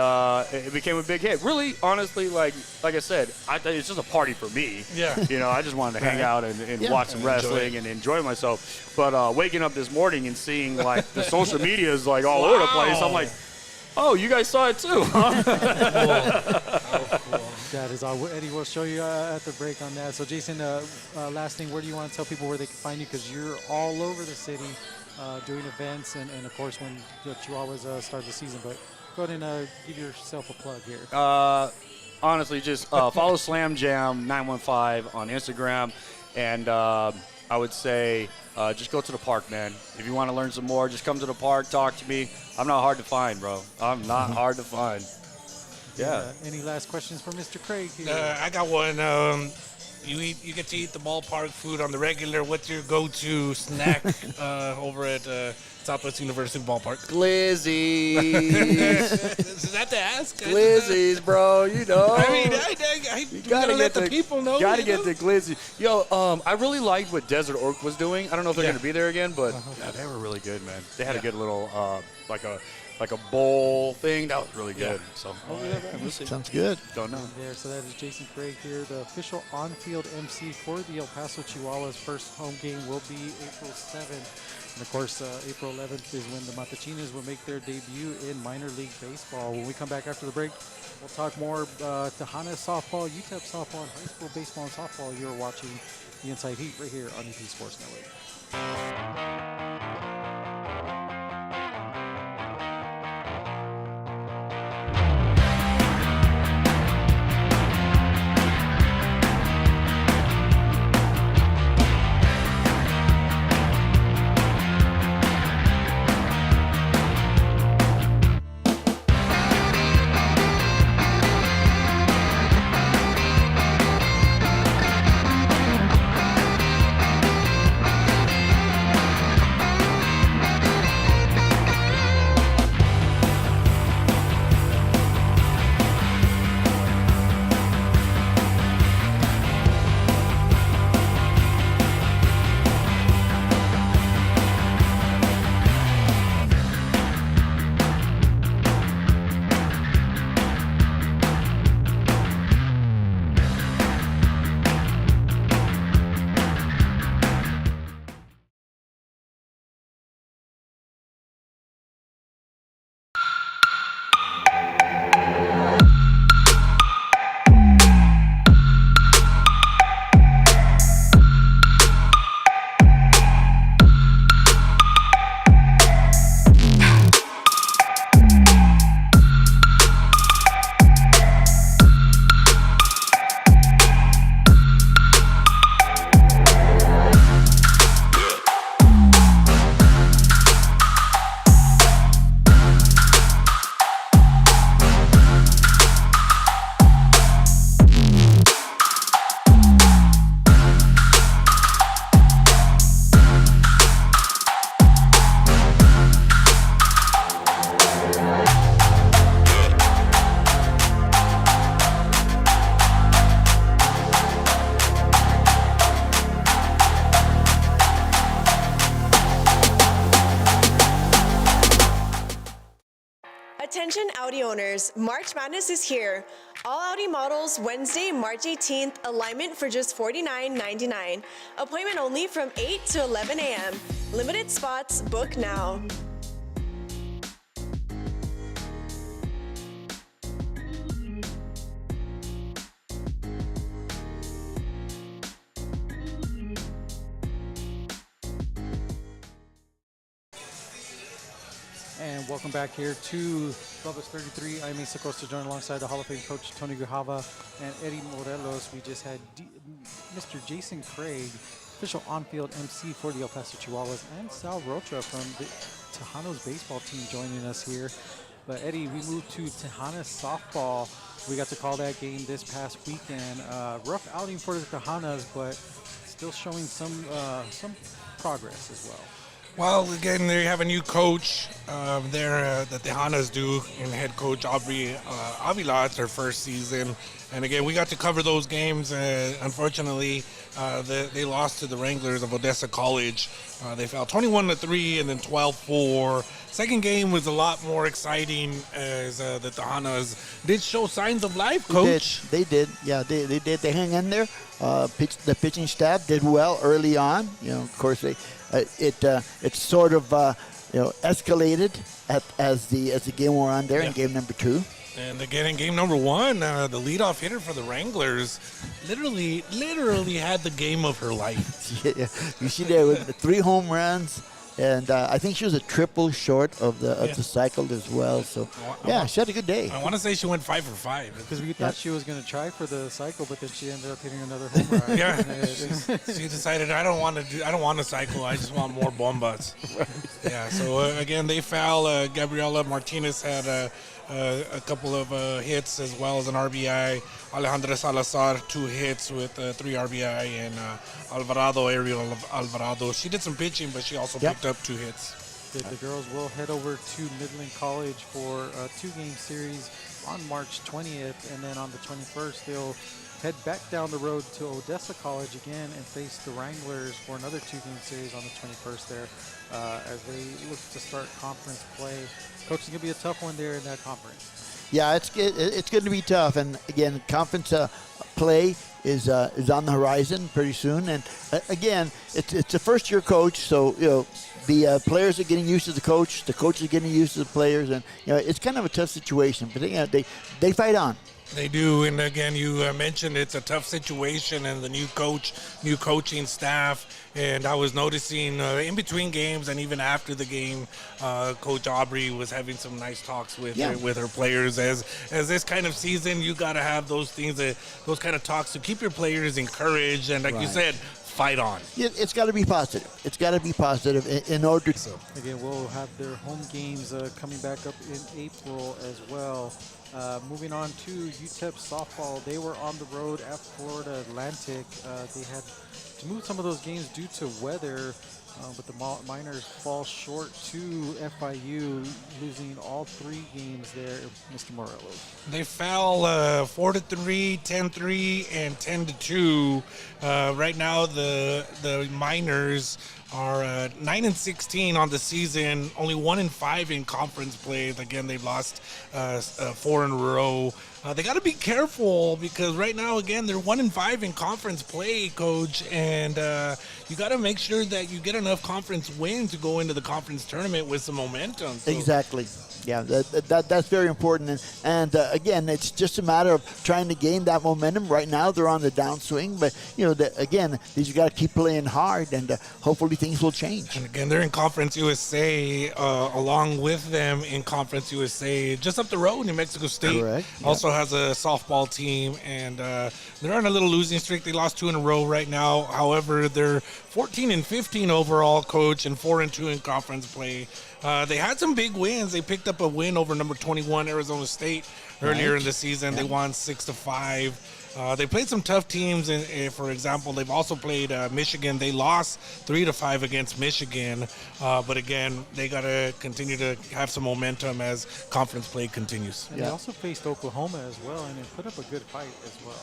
it became a big hit. Really, honestly, like I said, it's just a party for me. You know, I just wanted to hang out and watch some wrestling and enjoy myself. But waking up this morning and seeing like the social media is like all over the place, I'm like, oh, you guys saw it too, huh? that is all. Eddie will show you at the break on that. So Jason, last thing, where do you want to tell people where they can find you? Because you're all over the city doing events and of course when the Chihuahuas start the season. But go ahead and give yourself a plug here. Honestly, just follow Slam Jam 915 on Instagram, and I would say just go to the park, man. If you want to learn some more, just come to the park, talk to me. I'm not hard to find, bro. I'm not hard to find. Yeah. Any last questions for Mr. Craig here? I got one. You get to eat the ballpark food on the regular. What's your go-to snack over at Southwest University Ballpark? Glizzies. Is that to ask? Glizzies, bro. You know. I mean, you gotta let the people know. Gotta get the glizzy. Yo, I really liked what Desert Oak was doing. I don't know if they're gonna be there again, but yeah, they were really good, man. They had a good little like a bowl thing. That was really good. So we'll see. Sounds good. Don't know. There, so that is Jason Craig here, the official on-field MC for the El Paso Chihuahuas. First home game will be April 7th. And of course, April 11th is when the Matachinas will make their debut in minor league baseball. When we come back after the break, we'll talk more Tejanos softball, UTEP softball, and high school baseball and softball. You're watching the Inside Heat right here on EP Sports Network. March Madness is here. All Audi models Wednesday, March 18th, alignment for just $49.99. Appointment only from 8 to 11 a.m. Limited spots, book now. And welcome back here to Bubba's 33. I'm Asa Costa, joined alongside the Hall of Fame coach Tony Grijalva and Eddie Morelos. We just had Mr. Jason Craig, official on-field MC for the El Paso Chihuahuas, and Sal Rocha from the Tejanos baseball team joining us here. But Eddie, we moved to Tejanos softball. We got to call that game this past weekend. Rough outing for the Tejanos, but still showing some progress as well. Well, again, they have a new coach there that the Tejanos do, and head coach Aubrey Avila. It's her first season. And again, we got to cover those games. Unfortunately, they lost to the Wranglers of Odessa College. They fell 21-3 and then 12-4. Second game was a lot more exciting as the Tejanos did show signs of life, Coach. They did. Yeah, they did. They hang in there. The pitching staff did well early on. You know, of course, it sort of escalated as the game wore on there in game number 2. And again, in game number 1, the leadoff hitter for the Wranglers literally had the game of her life. Yeah, you see there with 3 home runs, and I think she was a triple short of the cycle as well. So she had a good day. I want to say she went 5 for 5 because we thought she was going to try for the cycle, but then she ended up hitting another home run. She decided I don't want to cycle. I just want more bombas. Yeah. So again, they foul. Gabriela Martinez had a couple of hits as well as an RBI. Alejandra Salazar, 2 hits with 3 RBI, and Ariel Alvarado. She did some pitching, but she also picked up 2 hits. The girls will head over to Midland College for a 2-game series on March 20th, and then on the 21st, they'll head back down the road to Odessa College again and face the Wranglers for another 2-game series on the 21st there as they look to start conference play. Coach, it's going to be a tough one there in that conference. Yeah, it's going to be tough. And, again, conference play is on the horizon pretty soon. And, again, it's a first-year coach, so, the players are getting used to the coach is getting used to the players. And, it's kind of a tough situation. But, they fight on. They do, and again, you mentioned it's a tough situation, and the new coach, new coaching staff, and I was noticing in between games and even after the game, Coach Aubrey was having some nice talks with her players. As this kind of season, you got to have those things, those kind of talks to keep your players encouraged, and like you said, fight on. It's got to be positive. It's got to be positive in order to. Again, we'll have their home games coming back up in April as well. Moving on to UTEP Softball, they were on the road at Florida Atlantic. They had to move some of those games due to weather, but the Miners fall short to FIU, losing all 3 games there, Mr. Morelos. They fell 4-3, 10-3, and 10-2. Right now, the Miners are 9-16 on the season, only 1-5 in conference play. Again, they've lost 4 in a row. They got to be careful because right now, again, they're 1-5 in conference play, Coach, and you got to make sure that you get enough conference wins to go into the conference tournament with some momentum. So. Exactly. Yeah, that's very important. And again, it's just a matter of trying to gain that momentum. Right now, they're on the downswing. But, again, you got to keep playing hard, and hopefully things will change. And, again, they're in Conference USA. Along with them in Conference USA, just up the road, New Mexico State. Correct. Also has a softball team, and they're on a little losing streak. They lost 2 in a row right now. However, they're 14-15 overall, Coach, and 4-2 in conference play. They had some big wins. They picked up a win over number 21 Arizona State earlier in the season. They won 6-5. They played some tough teams. For example, they've also played Michigan. They lost 3-5 against Michigan. But again, they got to continue to have some momentum as conference play continues. And they also faced Oklahoma as well, and they put up a good fight as well.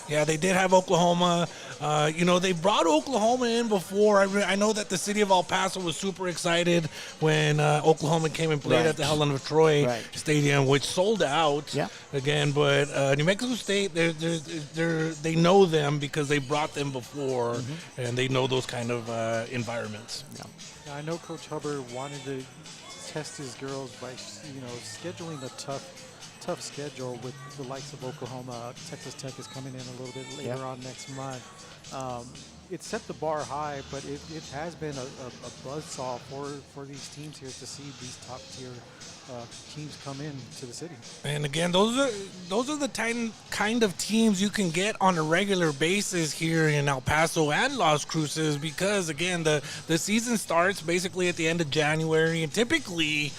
Yeah, they did have Oklahoma. They brought Oklahoma in before. I know that the city of El Paso was super excited when Oklahoma came and played at the Helen of Troy Stadium, which sold out again. But New Mexico State, they know them because they brought them before, and they know those kind of environments. Yeah. Now, I know Coach Hubbard wanted to test his girls by scheduling a tough schedule with the likes of Oklahoma. Texas Tech is coming in a little bit later on next month. It set the bar high, but it has been a buzzsaw for these teams here to see these top tier teams come in to the city. And again, those are the kind of teams you can get on a regular basis here in El Paso and Las Cruces, because again, the season starts basically at the end of January, and typically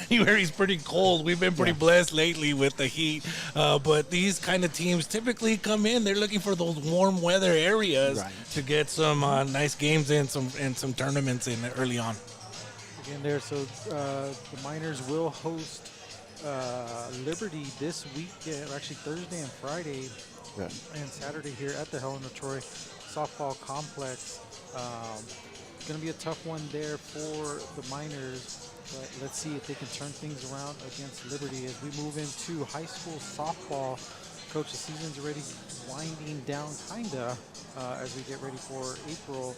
January is pretty cold. We've been pretty blessed lately with the heat, but these kind of teams typically come in. They're looking for those warm weather areas to get some nice games in, some tournaments in early on. Again there, so the Miners will host Liberty this weekend, or actually Thursday and Friday and Saturday here at the Helen of Troy softball complex. It's going to be a tough one there for the Miners, but let's see if they can turn things around against Liberty as we move into high school softball. Coach, the season's already winding down, kinda, as we get ready for April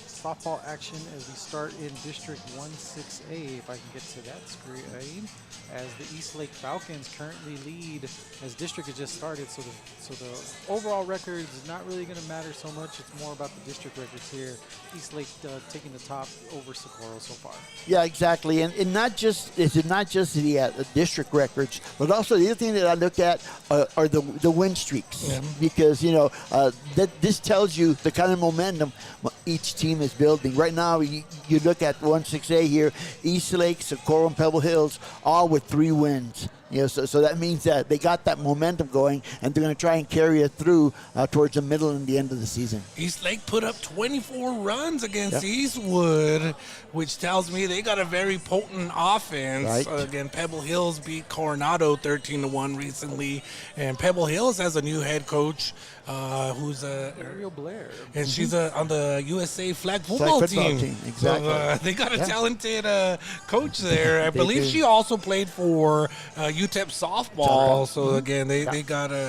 softball action as we start in District 1-6A. If I can get to that screen, as the Eastlake Falcons currently lead, as district has just started. So the overall record is not really going to matter so much. It's more about the district records here. Eastlake taking the top over Socorro so far. Yeah, exactly, and not just the district records, but also the other thing that I look at are the win streaks, because this tells you the kind of momentum each team is building. Right now, you look at 1-6A here, Eastlake, Socorro, and Pebble Hills, all with 3 wins. So that means that they got that momentum going, and they're going to try and carry it through towards the middle and the end of the season. Eastlake put up 24 runs against Eastwood, which tells me they got a very potent offense. Again, Pebble Hills beat Coronado 13-1 recently, and Pebble Hills has a new head coach who's Ariel Blair, and she's on the USA flag football team. Exactly. So, they got a talented coach there. I believe she also played for UTEP Softball. So again,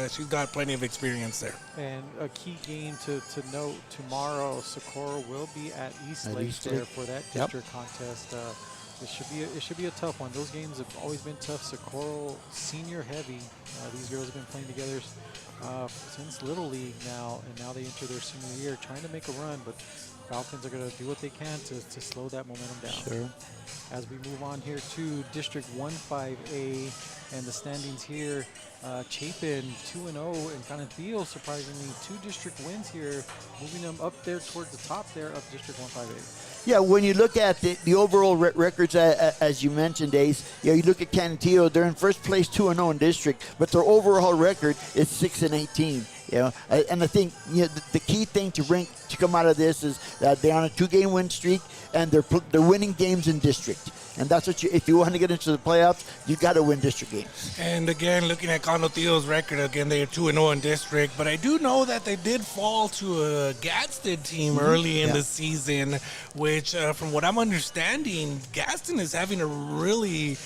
she's got plenty of experience there. And a key game to note, tomorrow Socorro will be at Eastlake there for that district contest. It should be a tough one. Those games have always been tough. Socorro senior heavy. These girls have been playing together since Little League now, and now they enter their senior year, trying to make a run, but Falcons are going to do what they can to slow that momentum down. Sure. As we move on here to District 1-5A, and the standings here, Chapin 2-0, and Canantillo, surprisingly, 2 district wins here, moving them up there towards the top there of District 1-5A. Yeah, when you look at the overall records, as you mentioned, Ace, you look at Canantillo, they're in first place 2-0 in district, but their overall record is 6-18. And I think the key thing to come out of this is that they're on a 2-game win streak, and they're winning games in district. And that's what if you want to get into the playoffs, you got to win district games. And again, looking at Canantillo's record, again, they are 2-0 in district, but I do know that they did fall to a Gadsden team early in the season, which, from what I'm understanding, Gadsden is having a really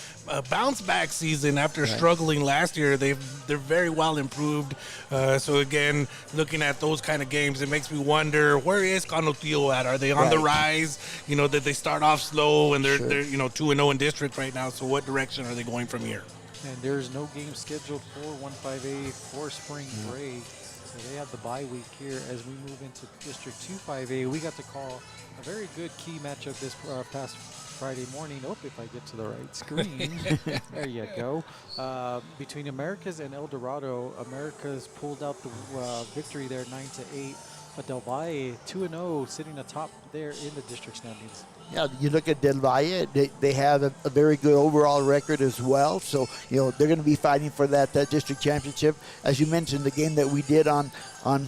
bounce back season after struggling last year. They're very well improved. So again, looking at those kind of games, it makes me wonder, where is Canantillo at? Are they on the rise? Did they start off slow and they're 2-0 in district right now? So what direction are they going from here? And there's no game scheduled for 1-5A for spring break. So they have the bye week here as we move into District 2-5A. We got to call a very good key matchup this past Friday morning. If I get to the right screen. There you go. Between Americas and El Dorado, Americas pulled out the victory there 9-8. But Del Valle 2-0, sitting atop there in the district standings. Yeah, you look at Del Valle, they have a very good overall record as well. So, they're going to be fighting for that district championship. As you mentioned, the game that we did on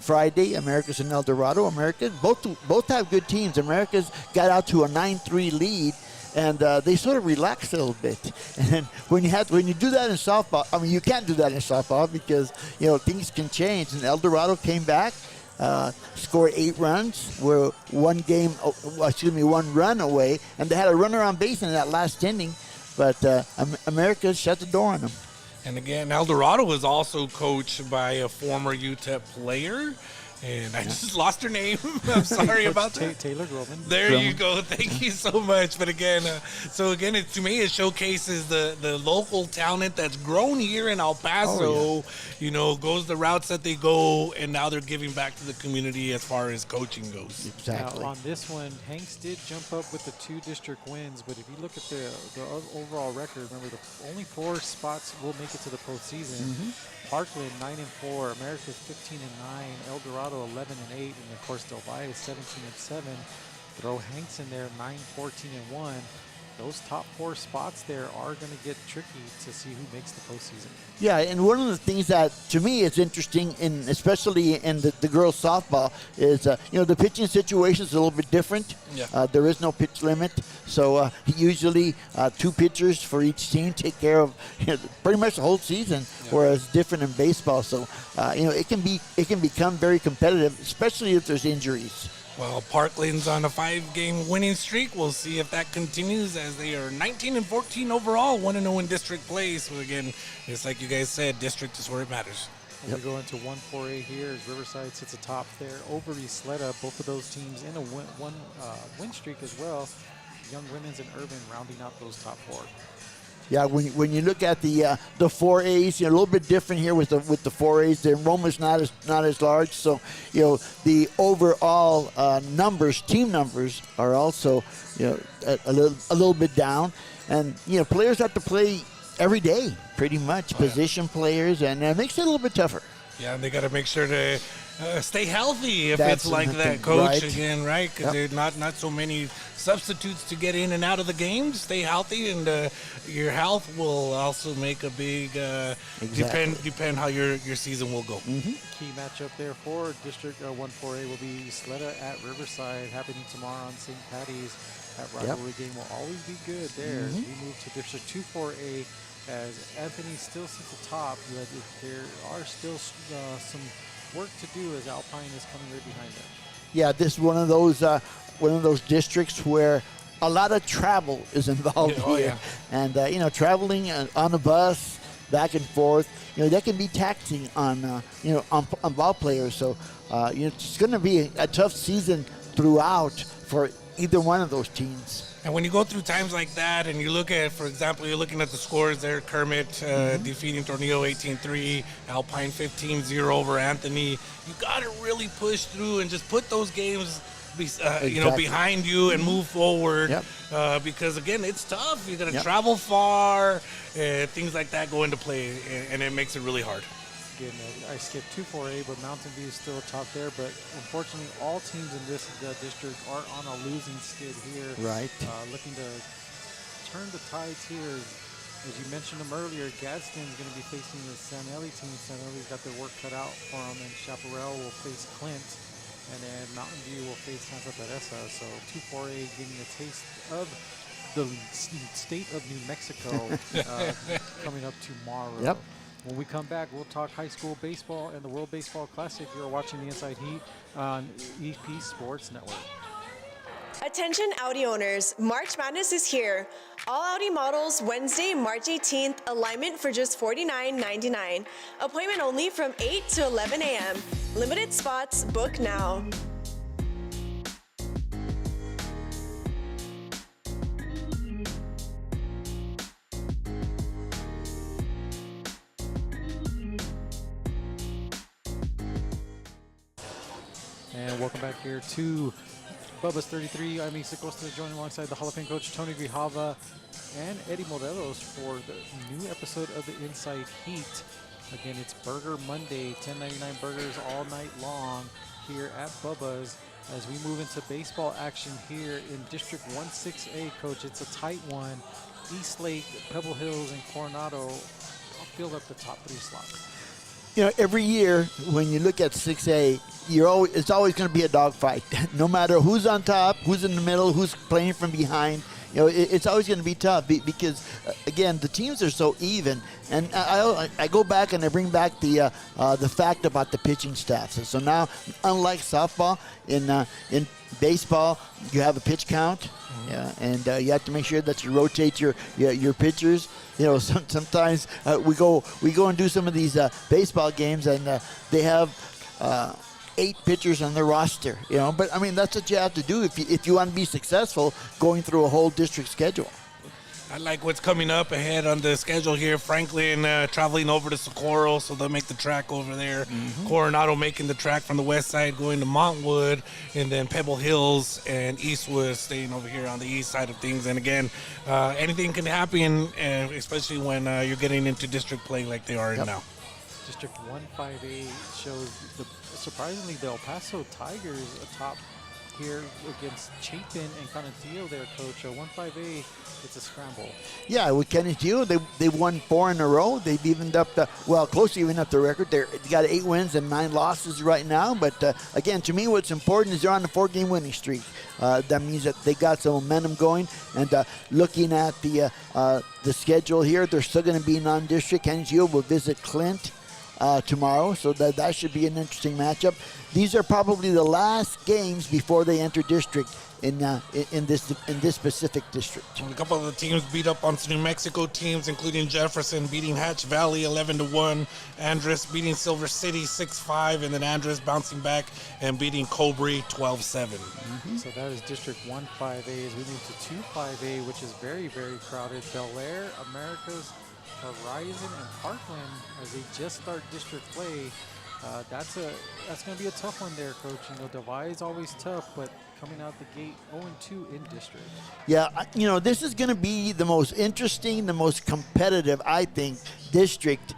Friday, Americas and El Dorado. Americas, both have good teams. Americas got out to a 9-3 lead. and they sort of relaxed a little bit. And when you do that in softball, I mean, you can't do that in softball because things can change. And El Dorado came back, scored 8 runs, were one run away, and they had a runner on base in that last inning. But America shut the door on them. And again, El Dorado was also coached by a former UTEP player. And I just lost her name. I'm sorry about that. Taylor Groman. There you go. Thank you so much. But again, to me, it showcases the local talent that's grown here in El Paso. Goes the routes that they go, and now they're giving back to the community as far as coaching goes. Exactly. Now, on this one, Hanks did jump up with the 2 district wins, but if you look at the overall record, remember only 4 spots will make it to the postseason. Parkland 9-4, America's 15-9, El Dorado 11-8, and of course Del Valle 17-7. Throw Hanks in there 9-14-1. Those top 4 spots there are going to get tricky to see who makes the postseason. Yeah, and one of the things that to me is interesting, especially in the girls softball, is the pitching situation is a little bit different. Yeah. There is no pitch limit, so usually 2 pitchers for each team take care of pretty much the whole season. Yeah. Whereas different in baseball, so it can become very competitive, especially if there's injuries. Well, Parkland's on a 5-game winning streak. We'll see if that continues, as they are 19-14 overall, 1-0 in district play. So again, it's like you guys said, district is where it matters. We go into 1-4A here as Riverside sits atop there over Isleta. Both of those teams in a win streak as well. Young Women's and Urban rounding out those top 4. Yeah, when you look at the 4As, a little bit different here with the 4As. The enrollment's not as large, so the overall team numbers are also a little bit down, and players have to play every day pretty much, position players, and it makes it a little bit tougher. Yeah, and they got to make sure to stay healthy if it's like that, Coach. Right. Again, right? Because there's not so many substitutes to get in and out of the game. Stay healthy, and your health will also make a big depend how your season will go. Key matchup there for District 1-4A will be Isleta at Riverside, happening tomorrow on St. Patty's. That rivalry game will always be good there. As we move to District 2-4A, as Anthony still sits atop, there are still some work to do as Alpine is coming right behind them. Yeah, this is one of those districts where a lot of travel is involved here, and traveling on a bus back and forth, that can be taxing on ball players. So it's going to be a tough season throughout for either one of those teams. And when you go through times like that and you look at, for example, you're looking at the scores there, Kermit defeating Tornillo 18-3, Alpine 15-0 over Anthony, you got to really push through and just put those games behind you and move forward. Because, again, it's tough. You got to travel far, things like that go into play, and it makes it really hard. Again, I skipped 2-4A, but Mountain View is still top there. But unfortunately, all teams in this district are on a losing skid here. Right. Looking to turn the tides here. As you mentioned them earlier, Gadsden's going to be facing the Sanelli team. Sanelli's got their work cut out for them, and Chaparral will face Clint. And then Mountain View will face Santa Teresa. So 2-4A getting a taste of the state of New Mexico coming up tomorrow. Yep. When we come back, we'll talk high school baseball and the World Baseball Classic. You're watching the Inside Heat on EP Sports Network. Attention Audi owners, March Madness is here. All Audi models Wednesday, March 18th, alignment for just $49.99. Appointment only from 8 to 11 a.m. Limited spots, book now. And welcome back here to Bubba's 33. I'm Isa Costa, joined alongside the Hall of Fame coach Tony Grijalva and Eddie Morelos for the new episode of the Inside Heat. Again, it's Burger Monday, $10.99 burgers all night long here at Bubba's. As we move into baseball action here in District 1-6A, Coach, it's a tight one. East Lake, Pebble Hills, and Coronado filled up the top 3 slots. Every year when you look at 6A, it's always going to be a dogfight. No matter who's on top, who's in the middle, who's playing from behind, it's always going to be tough because, again, the teams are so even. And I go back and I bring back the fact about the pitching staffs. So now, unlike softball, in baseball, you have a pitch count, and you have to make sure that you rotate your pitchers. Sometimes we go and do some of these baseball games, and they have 8 pitchers on their roster. But I mean, that's what you have to do if you want to be successful going through a whole district schedule. I like what's coming up ahead on the schedule here. Franklin traveling over to Socorro, so they'll make the track over there. Coronado making the track from the west side going to Montwood, and then Pebble Hills and Eastwood staying over here on the east side of things. And again, anything can happen, especially when you're getting into district play like they are in now. District 1-5A shows surprisingly the El Paso Tigers atop here against Chapin and Conatillo there, Coach. 1-5A, it's a scramble. Yeah, with Conatillo, they've won 4 in a row. They've evened up close to evening up the record. They got 8 wins and 9 losses right now. But again, to me, what's important is they're on a 4-game winning streak. That means that they got some momentum going. And looking at the schedule here, they're still going to be non-district. Conatillo will visit Clint tomorrow, so that should be an interesting matchup. These are probably the last games before they enter district in this specific district. A couple of the teams beat up on some New Mexico teams, including Jefferson beating Hatch Valley 11-1, Andress beating Silver City 6-5, and then Andress bouncing back and beating Cobre 12-7. So that is District 1-5A. As we move to 2-5A, which is very, very crowded. Bel Air, Americas, Horizon, and Parkland, as they just start district play. That's going to be a tough one there, Coach. Divide is always tough, but coming out the gate 0-2 in district. Yeah, this is going to be the most interesting, the most competitive, I think, district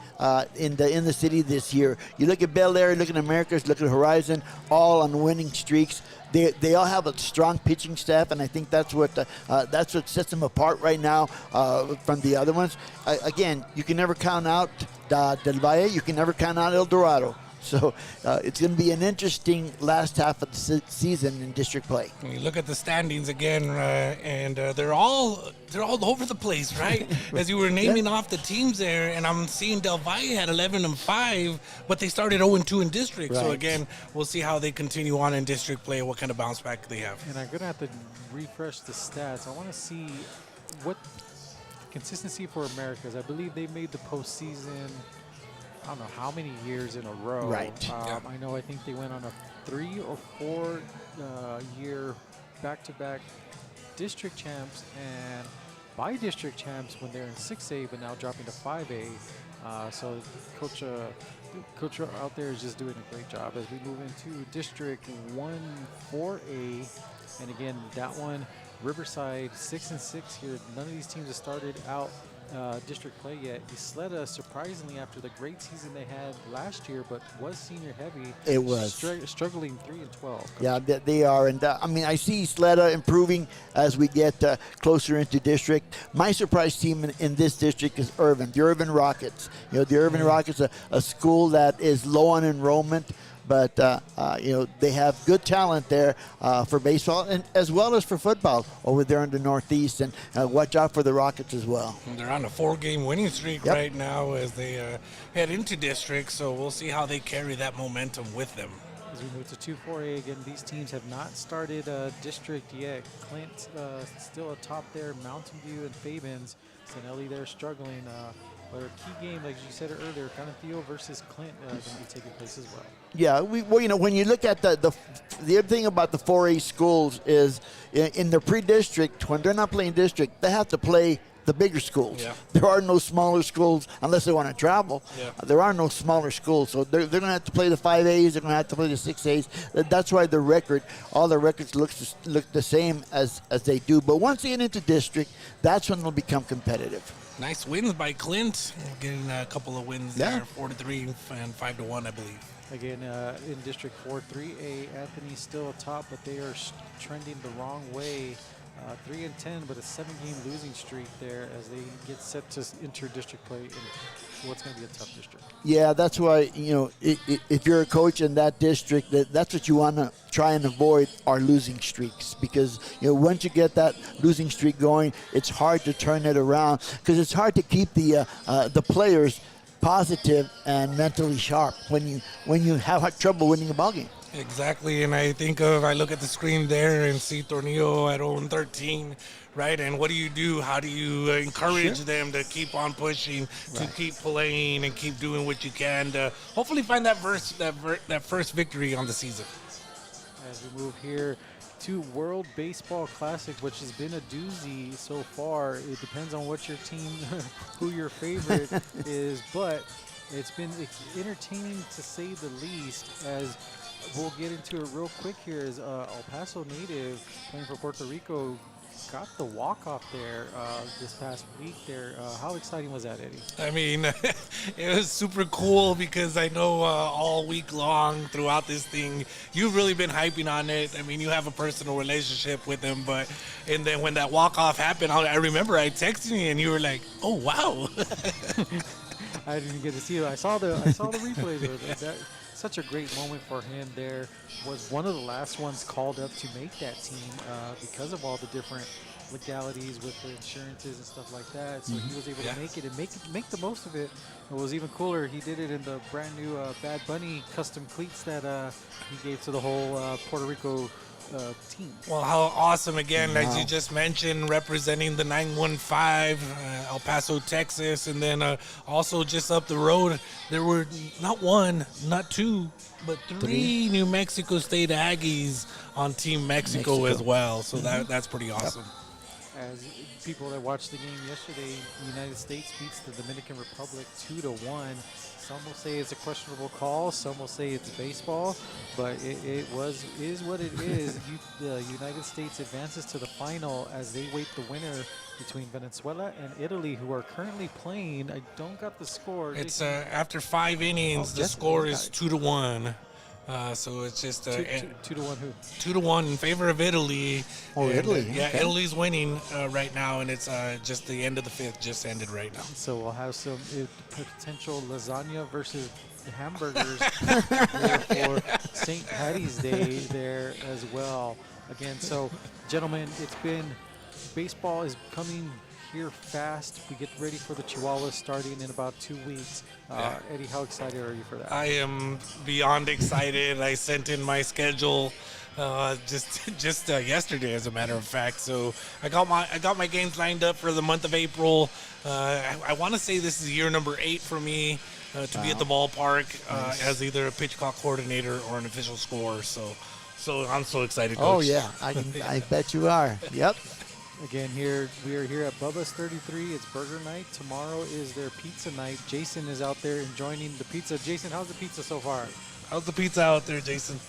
in the city this year. You look at Bel Air, look at Americas, look at Horizon, all on winning streaks. They all have a strong pitching staff, and I think that's what sets them apart right now from the other ones. Again, you can never count out Del Valle. You can never count out El Dorado. So it's going to be an interesting last half of the season in district play. You look at the standings again, and they're all over the place, right? As you were naming off the teams there, and I'm seeing Del Valle had 11-5, but they started 0-2 in district. Right. So again, we'll see how they continue on in district play, what kind of bounce back they have. And I'm going to have to refresh the stats. I want to see what consistency for Americas. I believe they made the postseason, I don't know how many years in a row. Right. I think they went on a 3 or 4 year back-to-back district champs and by-district champs when they're in 6A, but now dropping to 5A. So Coach out there is just doing a great job as we move into District 1-4A. And again, that one, Riverside 6-6 here. None of these teams have started out district play yet. Isleta, surprisingly, after the great season they had last year, but was senior heavy. It was struggling 3-12. Yeah, they are, and I see Isleta improving as we get closer into district. My surprise team in this district is Irvin, the Irvin Rockets. The Irvin Rockets, a school that is low on enrollment, but they have good talent there for baseball and as well as for football over there in the Northeast. And watch out for the Rockets as well. And they're on a 4-game winning streak right now as they head into district. So we'll see how they carry that momentum with them. As we move to 2-4A, again, these teams have not started district yet. Clint still atop there, Mountain View and Fabens. Sanelli there struggling. But a key game, like you said earlier, Conatillo versus Clint going to be taking place as well. Yeah, when you look at the other thing about the 4A schools is in the pre-district, when they're not playing district, they have to play the bigger schools. Yeah. There are no smaller schools unless they want to travel. Yeah. There are no smaller schools, so they're going to have to play the 5As. They're going to have to play the 6As. That's why all the records look the same as they do. But once they get into district, that's when they'll become competitive. Nice wins by Clint, getting a couple of wins there, 4-3 and 5-1, I believe. Again, in District 4-3A, Anthony's still atop, but they are trending the wrong way. 3-10, but a 7-game losing streak there as they get set to enter district play in what's going to be a tough district. Yeah, that's why, if you're a coach in that district, that's what you want to try and avoid are losing streaks. Because, once you get that losing streak going, it's hard to turn it around because it's hard to keep the players positive and mentally sharp when you have trouble winning a ballgame. Exactly, and I look at the screen there and see Tornillo at 0-13, right? And what do? How do you encourage them to keep on pushing, to keep playing, and keep doing what you can to hopefully find that first victory on the season? As we move here to World Baseball Classic, which has been a doozy so far. It depends on what your team, who your favorite is, but it's entertaining to say the least. As we'll get into it real quick here, as El Paso native playing for Puerto Rico got the walk-off there this past week there. How exciting was that, Eddie? I mean, it was super cool because I know all week long throughout this thing, you've really been hyping on it. I mean, you have a personal relationship with him, and then when that walk-off happened, I remember I texted you and you were like, oh, wow. I didn't get to see it. I saw the replays of it. That, such a great moment for him there. Was one of the last ones called up to make that team because of all the different legalities with the insurances and stuff like that. So he was able to make it and make the most of it. It was even cooler. He did it in the brand new Bad Bunny custom cleats that he gave to the whole Puerto Rico team. Well, how awesome, again, as you just mentioned, representing the 915, El Paso, Texas, and then also just up the road, there were not one, not two, but three New Mexico State Aggies on Team Mexico as well. So that's pretty awesome. As people that watched the game yesterday, the United States beats the Dominican Republic 2-1. Some will say it's a questionable call. Some will say it's baseball, but it is what it is. The United States advances to the final as they wait the winner between Venezuela and Italy, who are currently playing. I don't got the score. It's after 5 innings, the score is 2-1. So it's just 2-1 who? 2-1 in favor of Italy. Oh, and, Italy. Yeah, Okay. Italy's winning right now, and it's just the end of the 5th just ended right now. So we'll have some potential lasagna versus hamburgers there for St. Patty's Day there as well. Again, so gentlemen, baseball is coming here fast. We get ready for the Chihuahuas starting in about 2 weeks. Eddie, how excited are you for that? I am beyond excited. I sent in my schedule just yesterday, as a matter of fact. So I got my games lined up for the month of April. I want to say this is year number 8 for me to be at the ballpark as either a pitch clock coordinator or an official scorer. So I'm so excited, Coach. Oh, yeah. I bet you are. Yep. Again, we are here at Bubba's 33. It's burger night. Tomorrow is their pizza night. Jason is out there enjoying the pizza. Jason, how's the pizza so far? How's the pizza out there, Jason?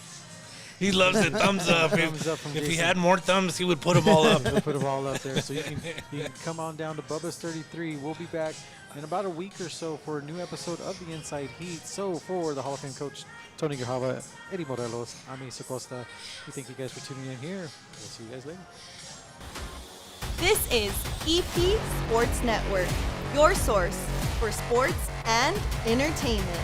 He loves it. Thumbs up. If he had more thumbs, he would put them all up. He'll put them all up there. So you can come on down to Bubba's 33. We'll be back in about a week or so for a new episode of the Inside Heat. So for the Hall of Fame coach, Tony Grijalva, Eddie Morelos, I'm Asa Costa. We thank you guys for tuning in here. We'll see you guys later. This is EP Sports Network, your source for sports and entertainment.